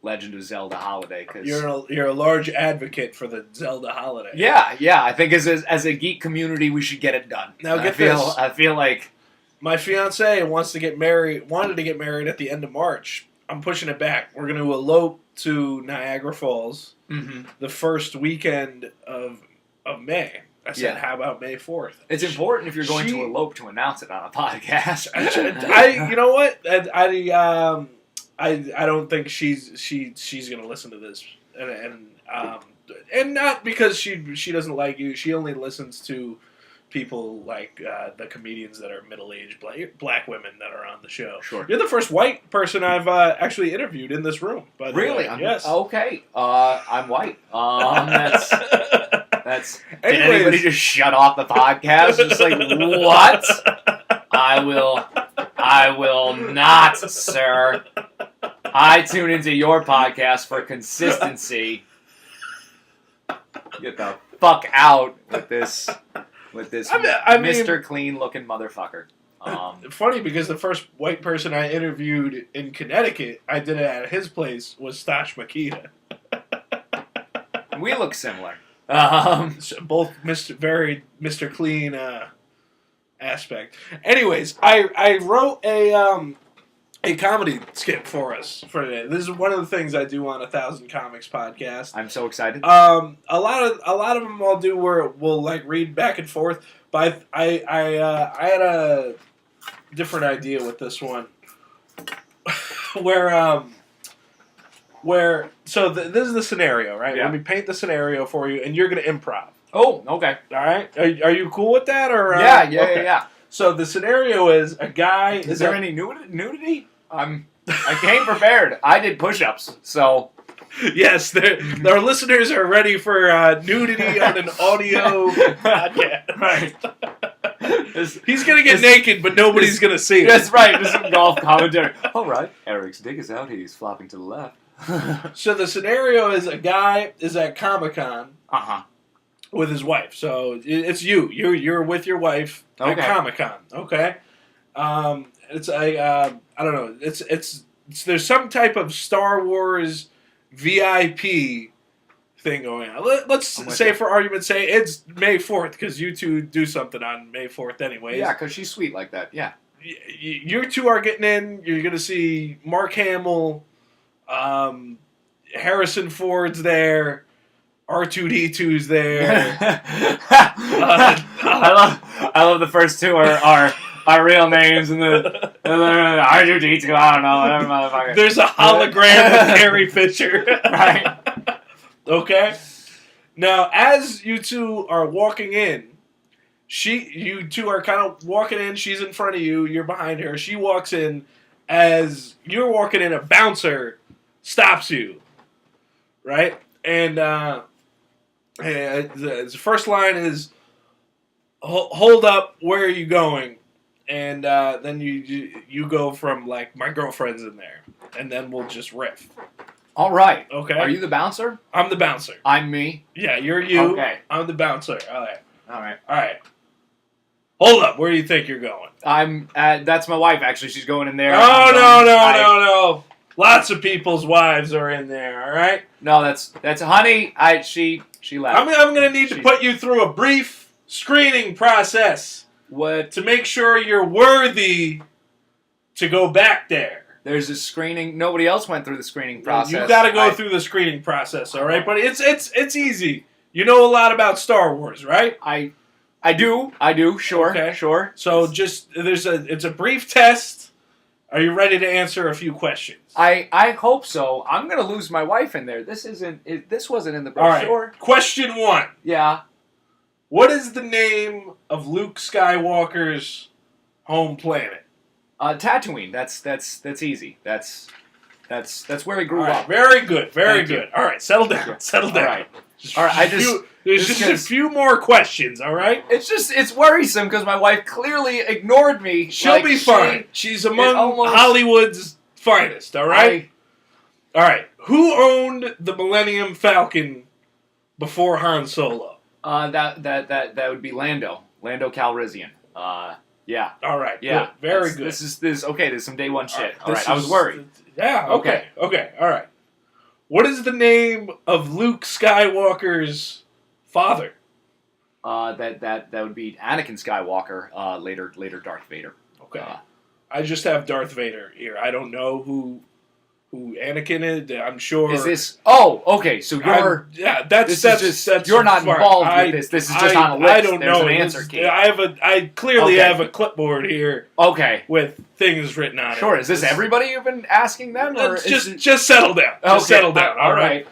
Legend of Zelda holiday. Cause you're a large advocate for the Zelda holiday. Yeah. I think as a geek community, we should get it done. Now I feel like my fiance wanted to get married at the end of March. I'm pushing it back. We're going to elope to Niagara Falls the first weekend of May. I said, how about May 4th? It's important if you're going to elope to announce it on a podcast. You know what? I don't think she's gonna listen to this, and and not because she doesn't like you. She only listens to people like the comedians that are middle-aged black women that are on the show. Sure. You're the first white person I've actually interviewed in this room. But Really? yes. Okay. I'm white. That's. Did Anyways. anybody just shut off the podcast? Just like, what? I will not, sir. I tune into your podcast for consistency. Get the fuck out with this Mr. Clean looking motherfucker. Funny because the first white person I interviewed in Connecticut, I did it at his place, was Stash Makita. We look similar. Both Mr. Clean aspect. Anyways, I wrote a comedy skit for us for today. This is one of the things I do on 1,000 Comics podcast. I'm so excited. A lot of them I'll do where we'll like read back and forth. But I had a different idea with this one, this is the scenario, right? Yeah. Let me paint the scenario for you, and you're gonna improv. Oh, okay. All right. Are you cool with that? Or Yeah. So the scenario is a guy. Is there any nudity? I came prepared. I did push-ups, so. Yes, our listeners are ready for nudity on an audio podcast. Right. He's going to get naked, but nobody's going to see it. That's right. This is golf commentary. All right. Eric's dick is out. He's flopping to the left. So the scenario is a guy is at Comic-Con with his wife. So it's you. You're with your wife at Comic-Con. Okay. It's I don't know. It's there's some type of Star Wars VIP thing going on. Let's say, for argument's sake, it's May 4th, because you two do something on May 4th anyways. Yeah, because she's sweet like that, yeah. You two are getting in. You're going to see Mark Hamill, Harrison Ford's there, R2-D2's there. I love the first two are real names, and the R2-D2, I don't know, whatever, motherfucker. There's a hologram of Carrie Fisher. Right. Okay. Now, as you two are walking in, you two are kind of walking in. She's in front of you. You're behind her. She walks in. As you're walking in, a bouncer stops you. Right? And the first line is, "Hold up, where are you going?" And then you go from, like, "My girlfriend's in there." And then we'll just riff. All right. Okay. Are you the bouncer? I'm the bouncer. I'm me? Yeah, you're you. Okay. I'm the bouncer. All right. Hold up. Where do you think you're going? That's my wife, actually. She's going in there. No. Lots of people's wives are in there, all right? No, that's honey. She left. I'm going to need to put you through a brief screening process. What? To make sure you're worthy to go back there. There's a screening. Nobody else went through the screening process. You got to go through the screening process, all right? But it's easy. You know a lot about Star Wars, right? I do. Sure. Okay. Sure. So it's a brief test. Are you ready to answer a few questions? I hope so. I'm gonna lose my wife in there. This wasn't in the brochure. All right. Question 1. Yeah. What is the name of Luke Skywalker's home planet? Tatooine. That's easy. That's where he grew up. Very good. Very good. All right, settle down. Settle down. All right. There's just a few more questions. All right. It's worrisome because my wife clearly ignored me. She'll be fine. She's among Hollywood's finest. All right. All right. Who owned the Millennium Falcon before Han Solo? That would be Lando Calrissian. Yeah. All right. Yeah. Good. Very good. This is okay. There's some day one shit. All right. I was worried. Yeah. Okay. All right. What is the name of Luke Skywalker's father? That would be Anakin Skywalker. Later Darth Vader. Okay. I just have Darth Vader here. I don't know who Anakin is. I'm sure. Is this? Oh, okay. So you're. That's you're not involved with this. This is just on a list. I don't know. An answer key. I clearly have a clipboard here. Okay. With things written on it. Sure. Is this everybody you've been asking them? Or just settle down. Just settle down. All right.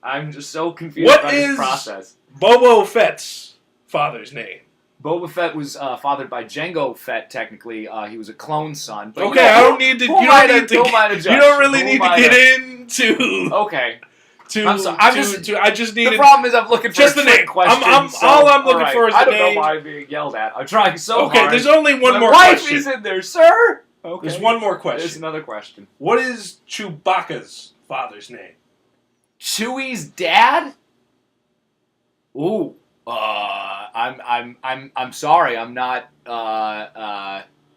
I'm just so confused What by this is process. Boba Fett's father's name? Boba Fett was fathered by Jango Fett. Technically, he was a clone son. But Okay, I don't need to. You don't really need to get into. Okay. I just need. The problem is I'm looking for just a the name. Question. All I'm looking for is the name. I don't know why I'm being yelled at. I'm trying so hard. Okay, there's only one more question. My question. wife is in there, sir. Okay. There's one more question. There's another question. What is Chewbacca's father's name? Chewie's dad? Ooh. I'm sorry. I'm not.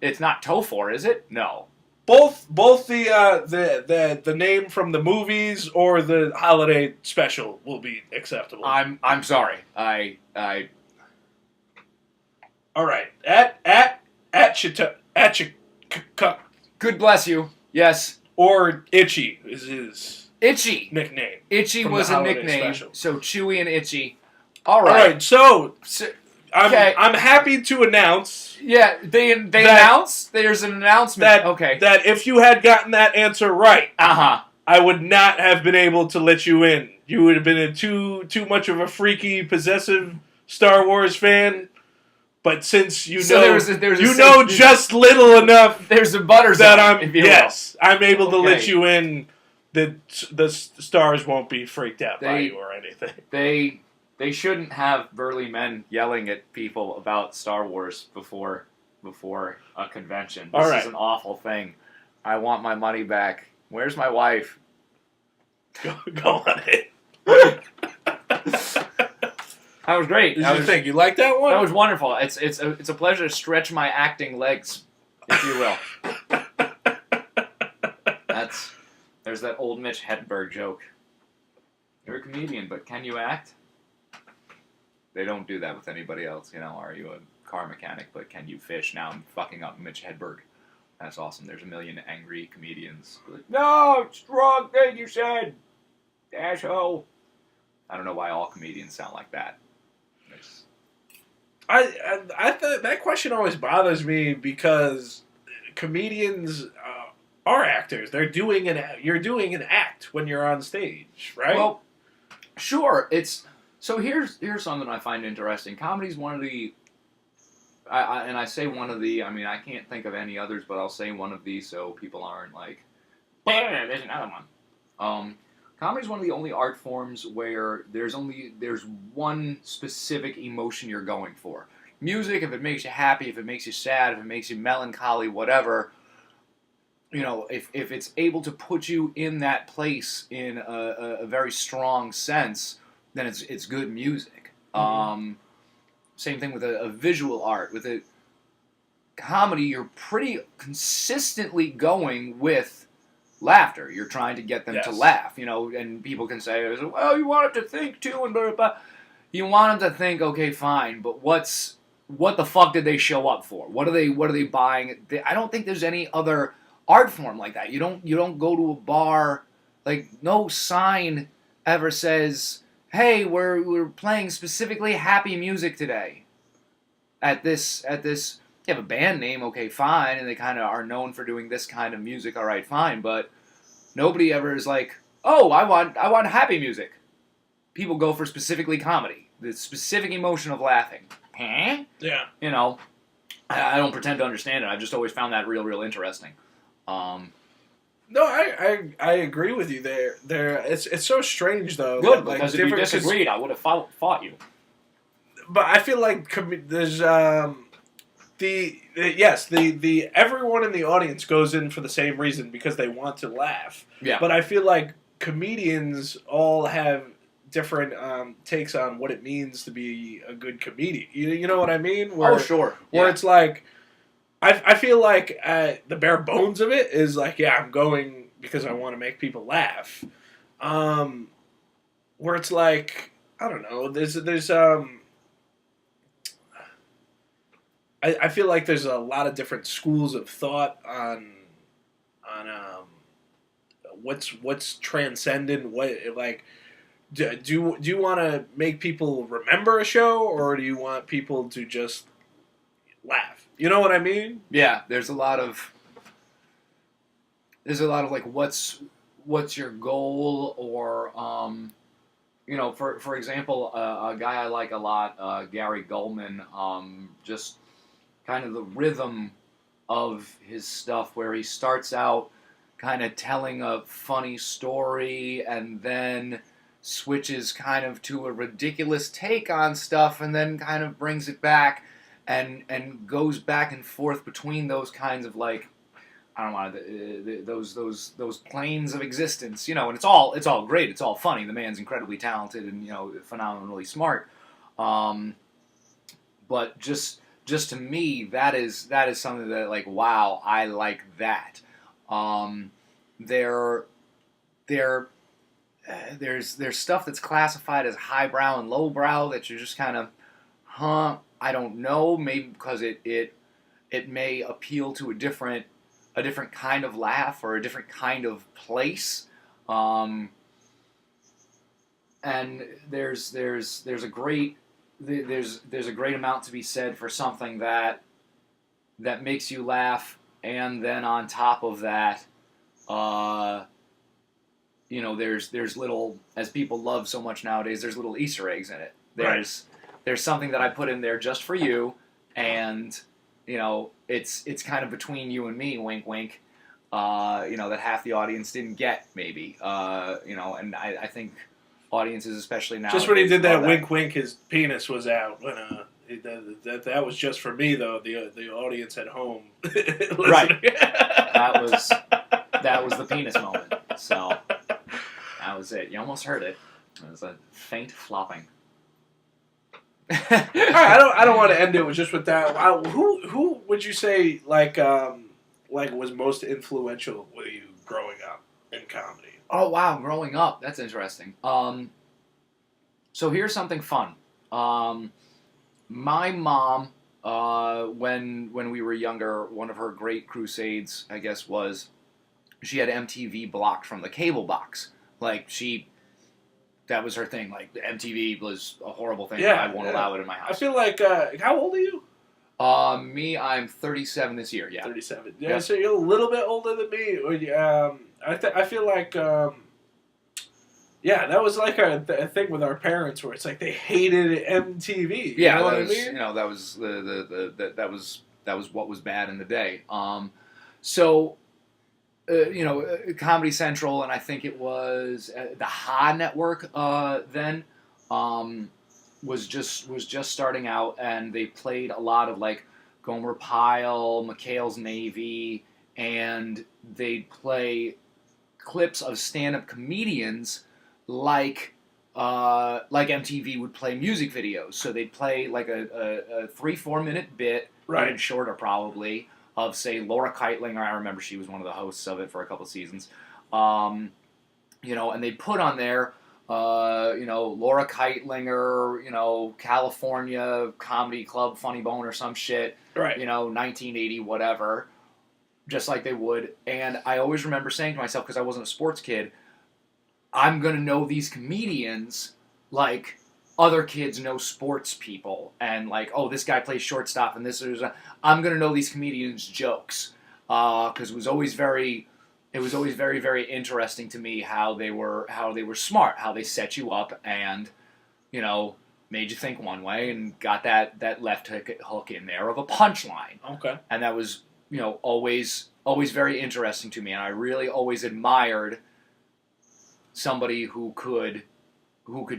It's not Tofor, is it? No. Both the name from the movies or the holiday special will be acceptable. I'm sorry. All right. At Good bless you. Yes. Or Itchy is his nickname. Itchy was a nickname. Special. So Chewy and Itchy. All right. All right. So I'm happy to announce. Yeah, they announced. There's an announcement. That if you had gotten that answer right, I would not have been able to let you in. You would have been too much of a freaky, possessive Star Wars fan. But since just little enough, there's a butter that zone, I'm able to let you in. The stars won't be freaked out by you or anything. They shouldn't have burly men yelling at people about Star Wars before a convention. This is an awful thing. I want my money back. Where's my wife? Go on it. That was great. You like that one? That was wonderful. It's a pleasure to stretch my acting legs, if you will. There's that old Mitch Hedberg joke. You're a comedian, but can you act? They don't do that with anybody else. Are you a car mechanic, but can you fish? Now I'm fucking up Mitch Hedberg. That's awesome. There's a million angry comedians. Like, no, it's the wrong thing you said, asshole. I don't know why all comedians sound like that. I that question always bothers me because comedians are actors. You're doing an act when you're on stage, right? Well, sure. So here's something I find interesting. Comedy's one of the, I say one of the. I mean, I can't think of any others, but I'll say one of these so people aren't like, there's another one. Comedy's one of the only art forms where there's one specific emotion you're going for. Music, if it makes you happy, if it makes you sad, if it makes you melancholy, whatever, if it's able to put you in that place in a very strong sense, then it's good music. Mm-hmm. Same thing with a visual art. With a comedy, you're pretty consistently going with laughter. You're trying to get them to laugh, and people can say, well, you want them to think too, and blah, blah, blah. You want them to think, okay, fine, but what the fuck did they show up for? What are they buying? I don't think there's any other art form like that. You don't go to a bar, like no sign ever says, hey, we're playing specifically happy music today. At this you have a band name, okay, fine, and they kind of are known for doing this kind of music, all right, fine, but nobody ever is like, oh, I want happy music. People go for specifically comedy, the specific emotion of laughing. Huh? Yeah. I don't pretend to understand it. I've just always found that real, real interesting. No, I agree with you there. It's so strange though. Good, because if you disagreed, I would have fought you. But I feel like there's the everyone in the audience goes in for the same reason because they want to laugh. Yeah. But I feel like comedians all have different takes on what it means to be a good comedian. You know what I mean? Sure. Where it's like, I feel like the bare bones of it is like, I'm going because I want to make people laugh. Where it's like, I don't know. I feel like there's a lot of different schools of thought on what's transcendent. Do you want to make people remember a show, or do you want people to just laugh? You know what I mean? Yeah, there's a lot of like what's your goal, or for example, a guy I like a lot, Gary Gulman, just kind of the rhythm of his stuff where he starts out kind of telling a funny story and then switches kind of to a ridiculous take on stuff and then kind of brings it back and goes back and forth between those kinds of like I don't want to those planes of existence, and it's all great, it's all funny. The man's incredibly talented and phenomenally smart, but just to me that is something that like wow I like that. There there's stuff that's classified as highbrow and lowbrow that you're just kind of I don't know, maybe because it may appeal to a different kind of laugh or a different kind of place. And there's a great amount to be said for something that makes you laugh, and then on top of that, there's little, as people love so much nowadays, there's little Easter eggs in it. There's something that I put in there just for you, and it's kind of between you and me, wink, wink. That half the audience didn't get, maybe. And I think audiences, especially now, just when he did that wink, wink, his penis was out. When that was just for me, though. The audience at home, right? That was the penis moment. So that was it. You almost heard it. It was a faint flopping. All right, I don't want to end it just with that. Who would you say like was most influential with you growing up in comedy? Oh wow, growing up, that's interesting. So here's something fun. My mom, when we were younger, one of her great crusades, I guess, was she had MTV blocked from the cable box. Like that was her thing. Like MTV was a horrible thing. I won't allow it in my house. I feel like how old are you? Me, I'm 37 this year. Yeah, 37. Yeah, so you're a little bit older than me. I feel like that was like a thing with our parents where it's like they hated MTV. You know what I mean? That was that was what was bad in the day. So. Comedy Central, and I think it was the Ha Network then, was just starting out, and they played a lot of like Gomer Pyle, McHale's Navy, and they'd play clips of stand-up comedians like MTV would play music videos. So they'd play like a 3-4 minute bit, right, even shorter probably, of, say, Laura Keitlinger. I remember she was one of the hosts of it for a couple seasons. And they put on there, Laura Keitlinger, California Comedy Club, Funny Bone or some shit, right? 1980, whatever, just like they would. And I always remember saying to myself, because I wasn't a sports kid, I'm going to know these comedians like other kids know sports people, and like, oh, this guy plays shortstop, and I'm gonna know these comedians' jokes, because it was always very, very interesting to me how they were smart, how they set you up, and made you think one way, and got that left hook in there of a punchline. Okay, and that was always very interesting to me, and I really always admired somebody who could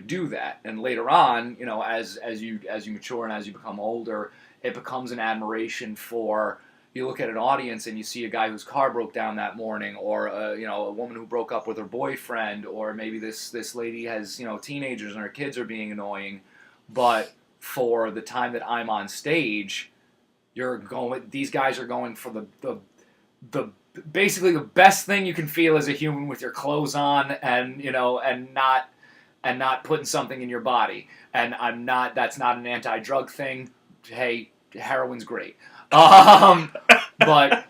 do that. And later on, as you mature and as you become older, it becomes an admiration for, you look at an audience and you see a guy whose car broke down that morning, or a woman who broke up with her boyfriend, or maybe this lady has teenagers and her kids are being annoying, but for the time that I'm on stage, these guys are going for the basically the best thing you can feel as a human with your clothes on, and and not putting something in your body. And that's not an anti-drug thing. Hey, heroin's great. But,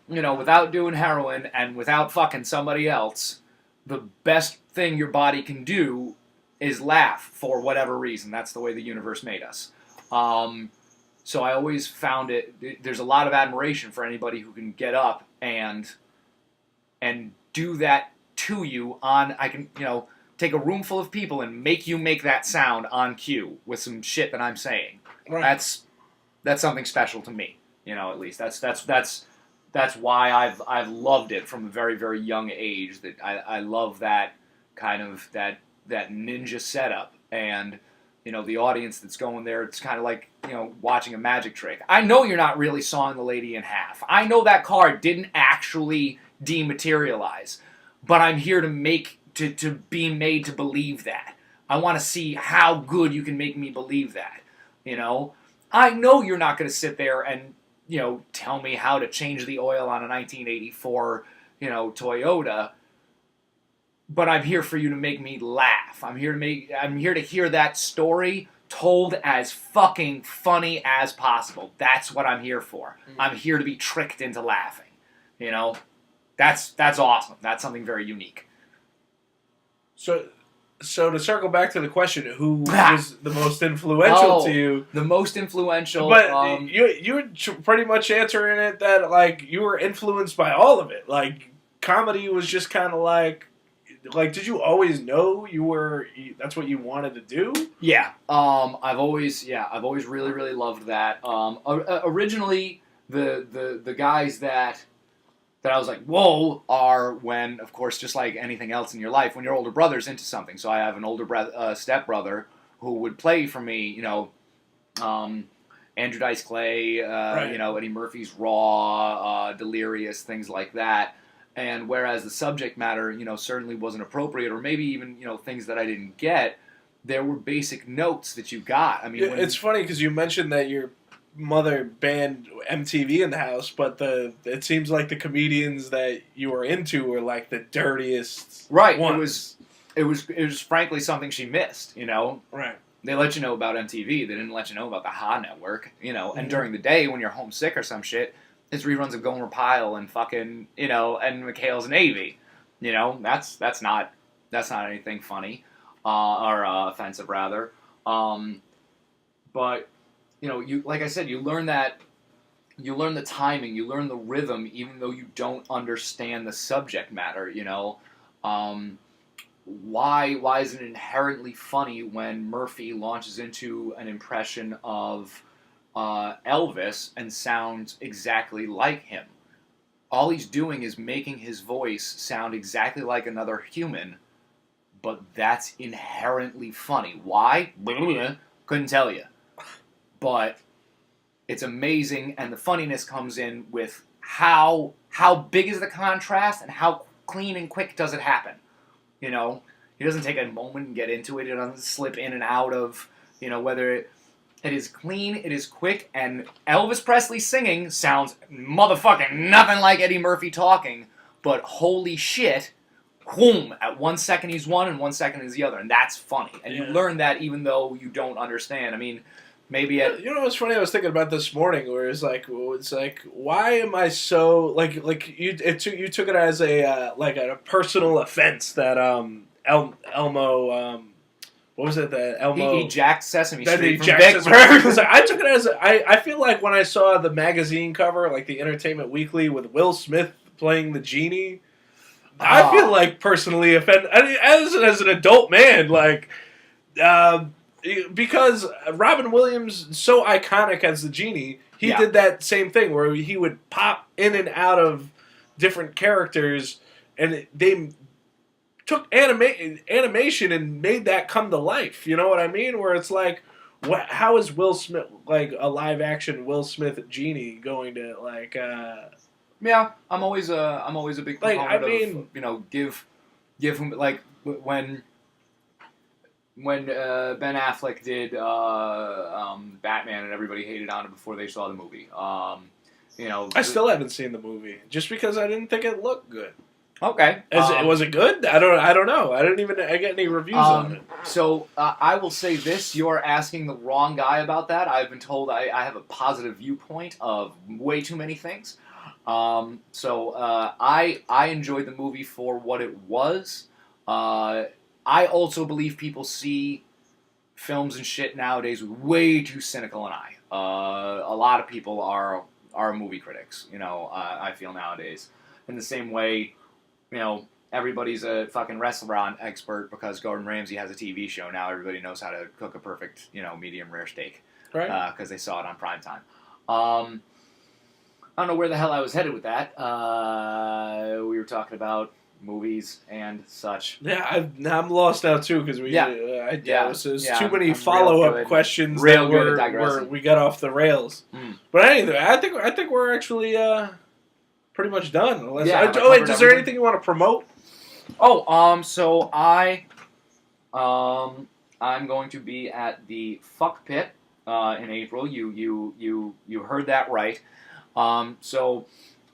without doing heroin and without fucking somebody else, the best thing your body can do is laugh for whatever reason. That's the way the universe made us. So I always found there's a lot of admiration for anybody who can get up and do that to you take a room full of people and make you make that sound on cue with some shit that I'm saying. Right. That's something special to me. At least that's why I've loved it from a very, very young age. That I love that kind of that ninja setup, and the audience that's going there. It's kind of like watching a magic trick. I know you're not really sawing the lady in half. I know that card didn't actually dematerialize, but I'm here to be made to believe that. I want to see how good you can make me believe that. I know you're not going to sit there and tell me how to change the oil on a 1984, Toyota. But I'm here for you to make me laugh. I'm here to hear that story told as fucking funny as possible. That's what I'm here for. Mm-hmm. I'm here to be tricked into laughing. That's awesome. That's something very unique. So to circle back to the question, who was the most influential to you? The most influential. But you were pretty much answering it that like you were influenced by all of it. Like comedy was just kind of like did you always know that's what you wanted to do? Yeah. I've always really, really loved that. Originally the guys that I was like, whoa, are when, of course, just like anything else in your life, when your older brother's into something. So I have an older stepbrother who would play for me, Andrew Dice Clay, right. Eddie Murphy's Raw, Delirious, things like that. And whereas the subject matter, certainly wasn't appropriate, or maybe even, things that I didn't get, there were basic notes that you got. I mean, it's funny because you mentioned that your mother banned MTV in the house, but it seems like the comedians that you were into were like the dirtiest. Right. Ones. It was frankly something she missed. Right. They let you know about MTV. They didn't let you know about the Ha Network. And during the day when you're homesick or some shit, it's reruns of Gomer Pyle and fucking and McHale's Navy. That's not anything funny or offensive rather. But you like I said, you learn the timing, you learn the rhythm, even though you don't understand the subject matter. Why is it inherently funny when Murphy launches into an impression of Elvis and sounds exactly like him? All he's doing is making his voice sound exactly like another human, but that's inherently funny. Why? Couldn't tell you. But it's amazing, and the funniness comes in with how big is the contrast and how clean and quick does it happen. He doesn't take a moment and get into it. It doesn't slip in and out of, whether it is clean, it is quick, and Elvis Presley singing sounds motherfucking nothing like Eddie Murphy talking, but holy shit, whoom, at 1 second he's one and 1 second is the other, and that's funny. And you learn that even though you don't understand. I mean, maybe what's funny? I was thinking about this morning, where it's like, why am I so you took it as a personal offense that Elmo what was it that Elmo he jacked Sesame that Street he from jacked Big Sesame Street. I took it as I feel like when I saw the magazine cover, like the Entertainment Weekly with Will Smith playing the genie, I feel like personally offended. I mean, as an adult man, because Robin Williams, so iconic as the genie, he did that same thing where he would pop in and out of different characters, and they took animation and made that come to life. You know what I mean? Where it's like, how is Will Smith, like a live action Will Smith genie, going to Yeah, I'm always a big proponent of give him when Ben Affleck did Batman and everybody hated on it before they saw the movie. I still haven't seen the movie just because I didn't think it looked good. Okay, was it good? I don't know. I get any reviews on it. So I will say this: you're asking the wrong guy about that. I've been told I have a positive viewpoint of way too many things. I enjoyed the movie for what it was. I also believe people see films and shit nowadays with way too cynical an eye. A lot of people are movie critics, I feel nowadays. In the same way, everybody's a fucking restaurant expert because Gordon Ramsay has a TV show. Now everybody knows how to cook a perfect, medium rare steak. Right. Because they saw it on primetime. I don't know where the hell I was headed with that. We were talking about movies and such. Yeah, I'm lost now too because there's too many follow-up questions real that good at digressing. we got off the rails. But anyway, I think we're actually pretty much done. Unless, is there anything you want to promote? So I'm going to be at the Fuck Pit in April. You heard that right. So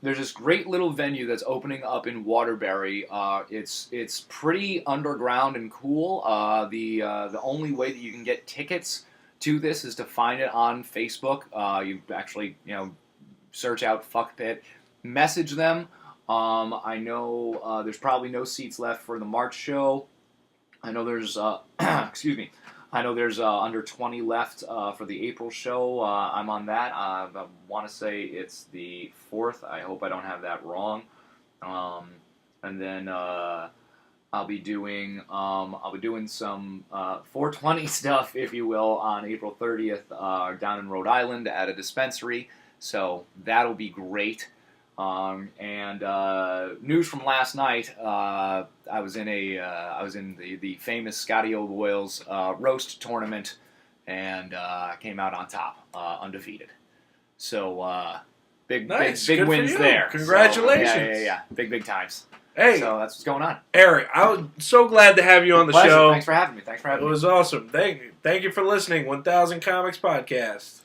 there's this great little venue that's opening up in Waterbury. It's pretty underground and cool. The only way that you can get tickets to this is to find it on Facebook. You actually search out Fuck Pit, message them. I know there's probably no seats left for the March show. I know there's excuse me. I know there's under 20 left for the April show. I'm on that. I want to say it's the 4th. I hope I don't have that wrong. And then I'll be doing some 420 stuff, if you will, on April 30th down in Rhode Island at a dispensary. So that'll be great. And news from last night. I was in the famous Scotty O'Boyle's roast tournament, and came out on top, undefeated. So big wins there. Congratulations! So, yeah, big times. Hey, so that's what's going on. Eric, I was so glad to have you on the Pleasure. show. Thanks for having me. It was awesome. Thank you for listening. 1000 Comics Podcast.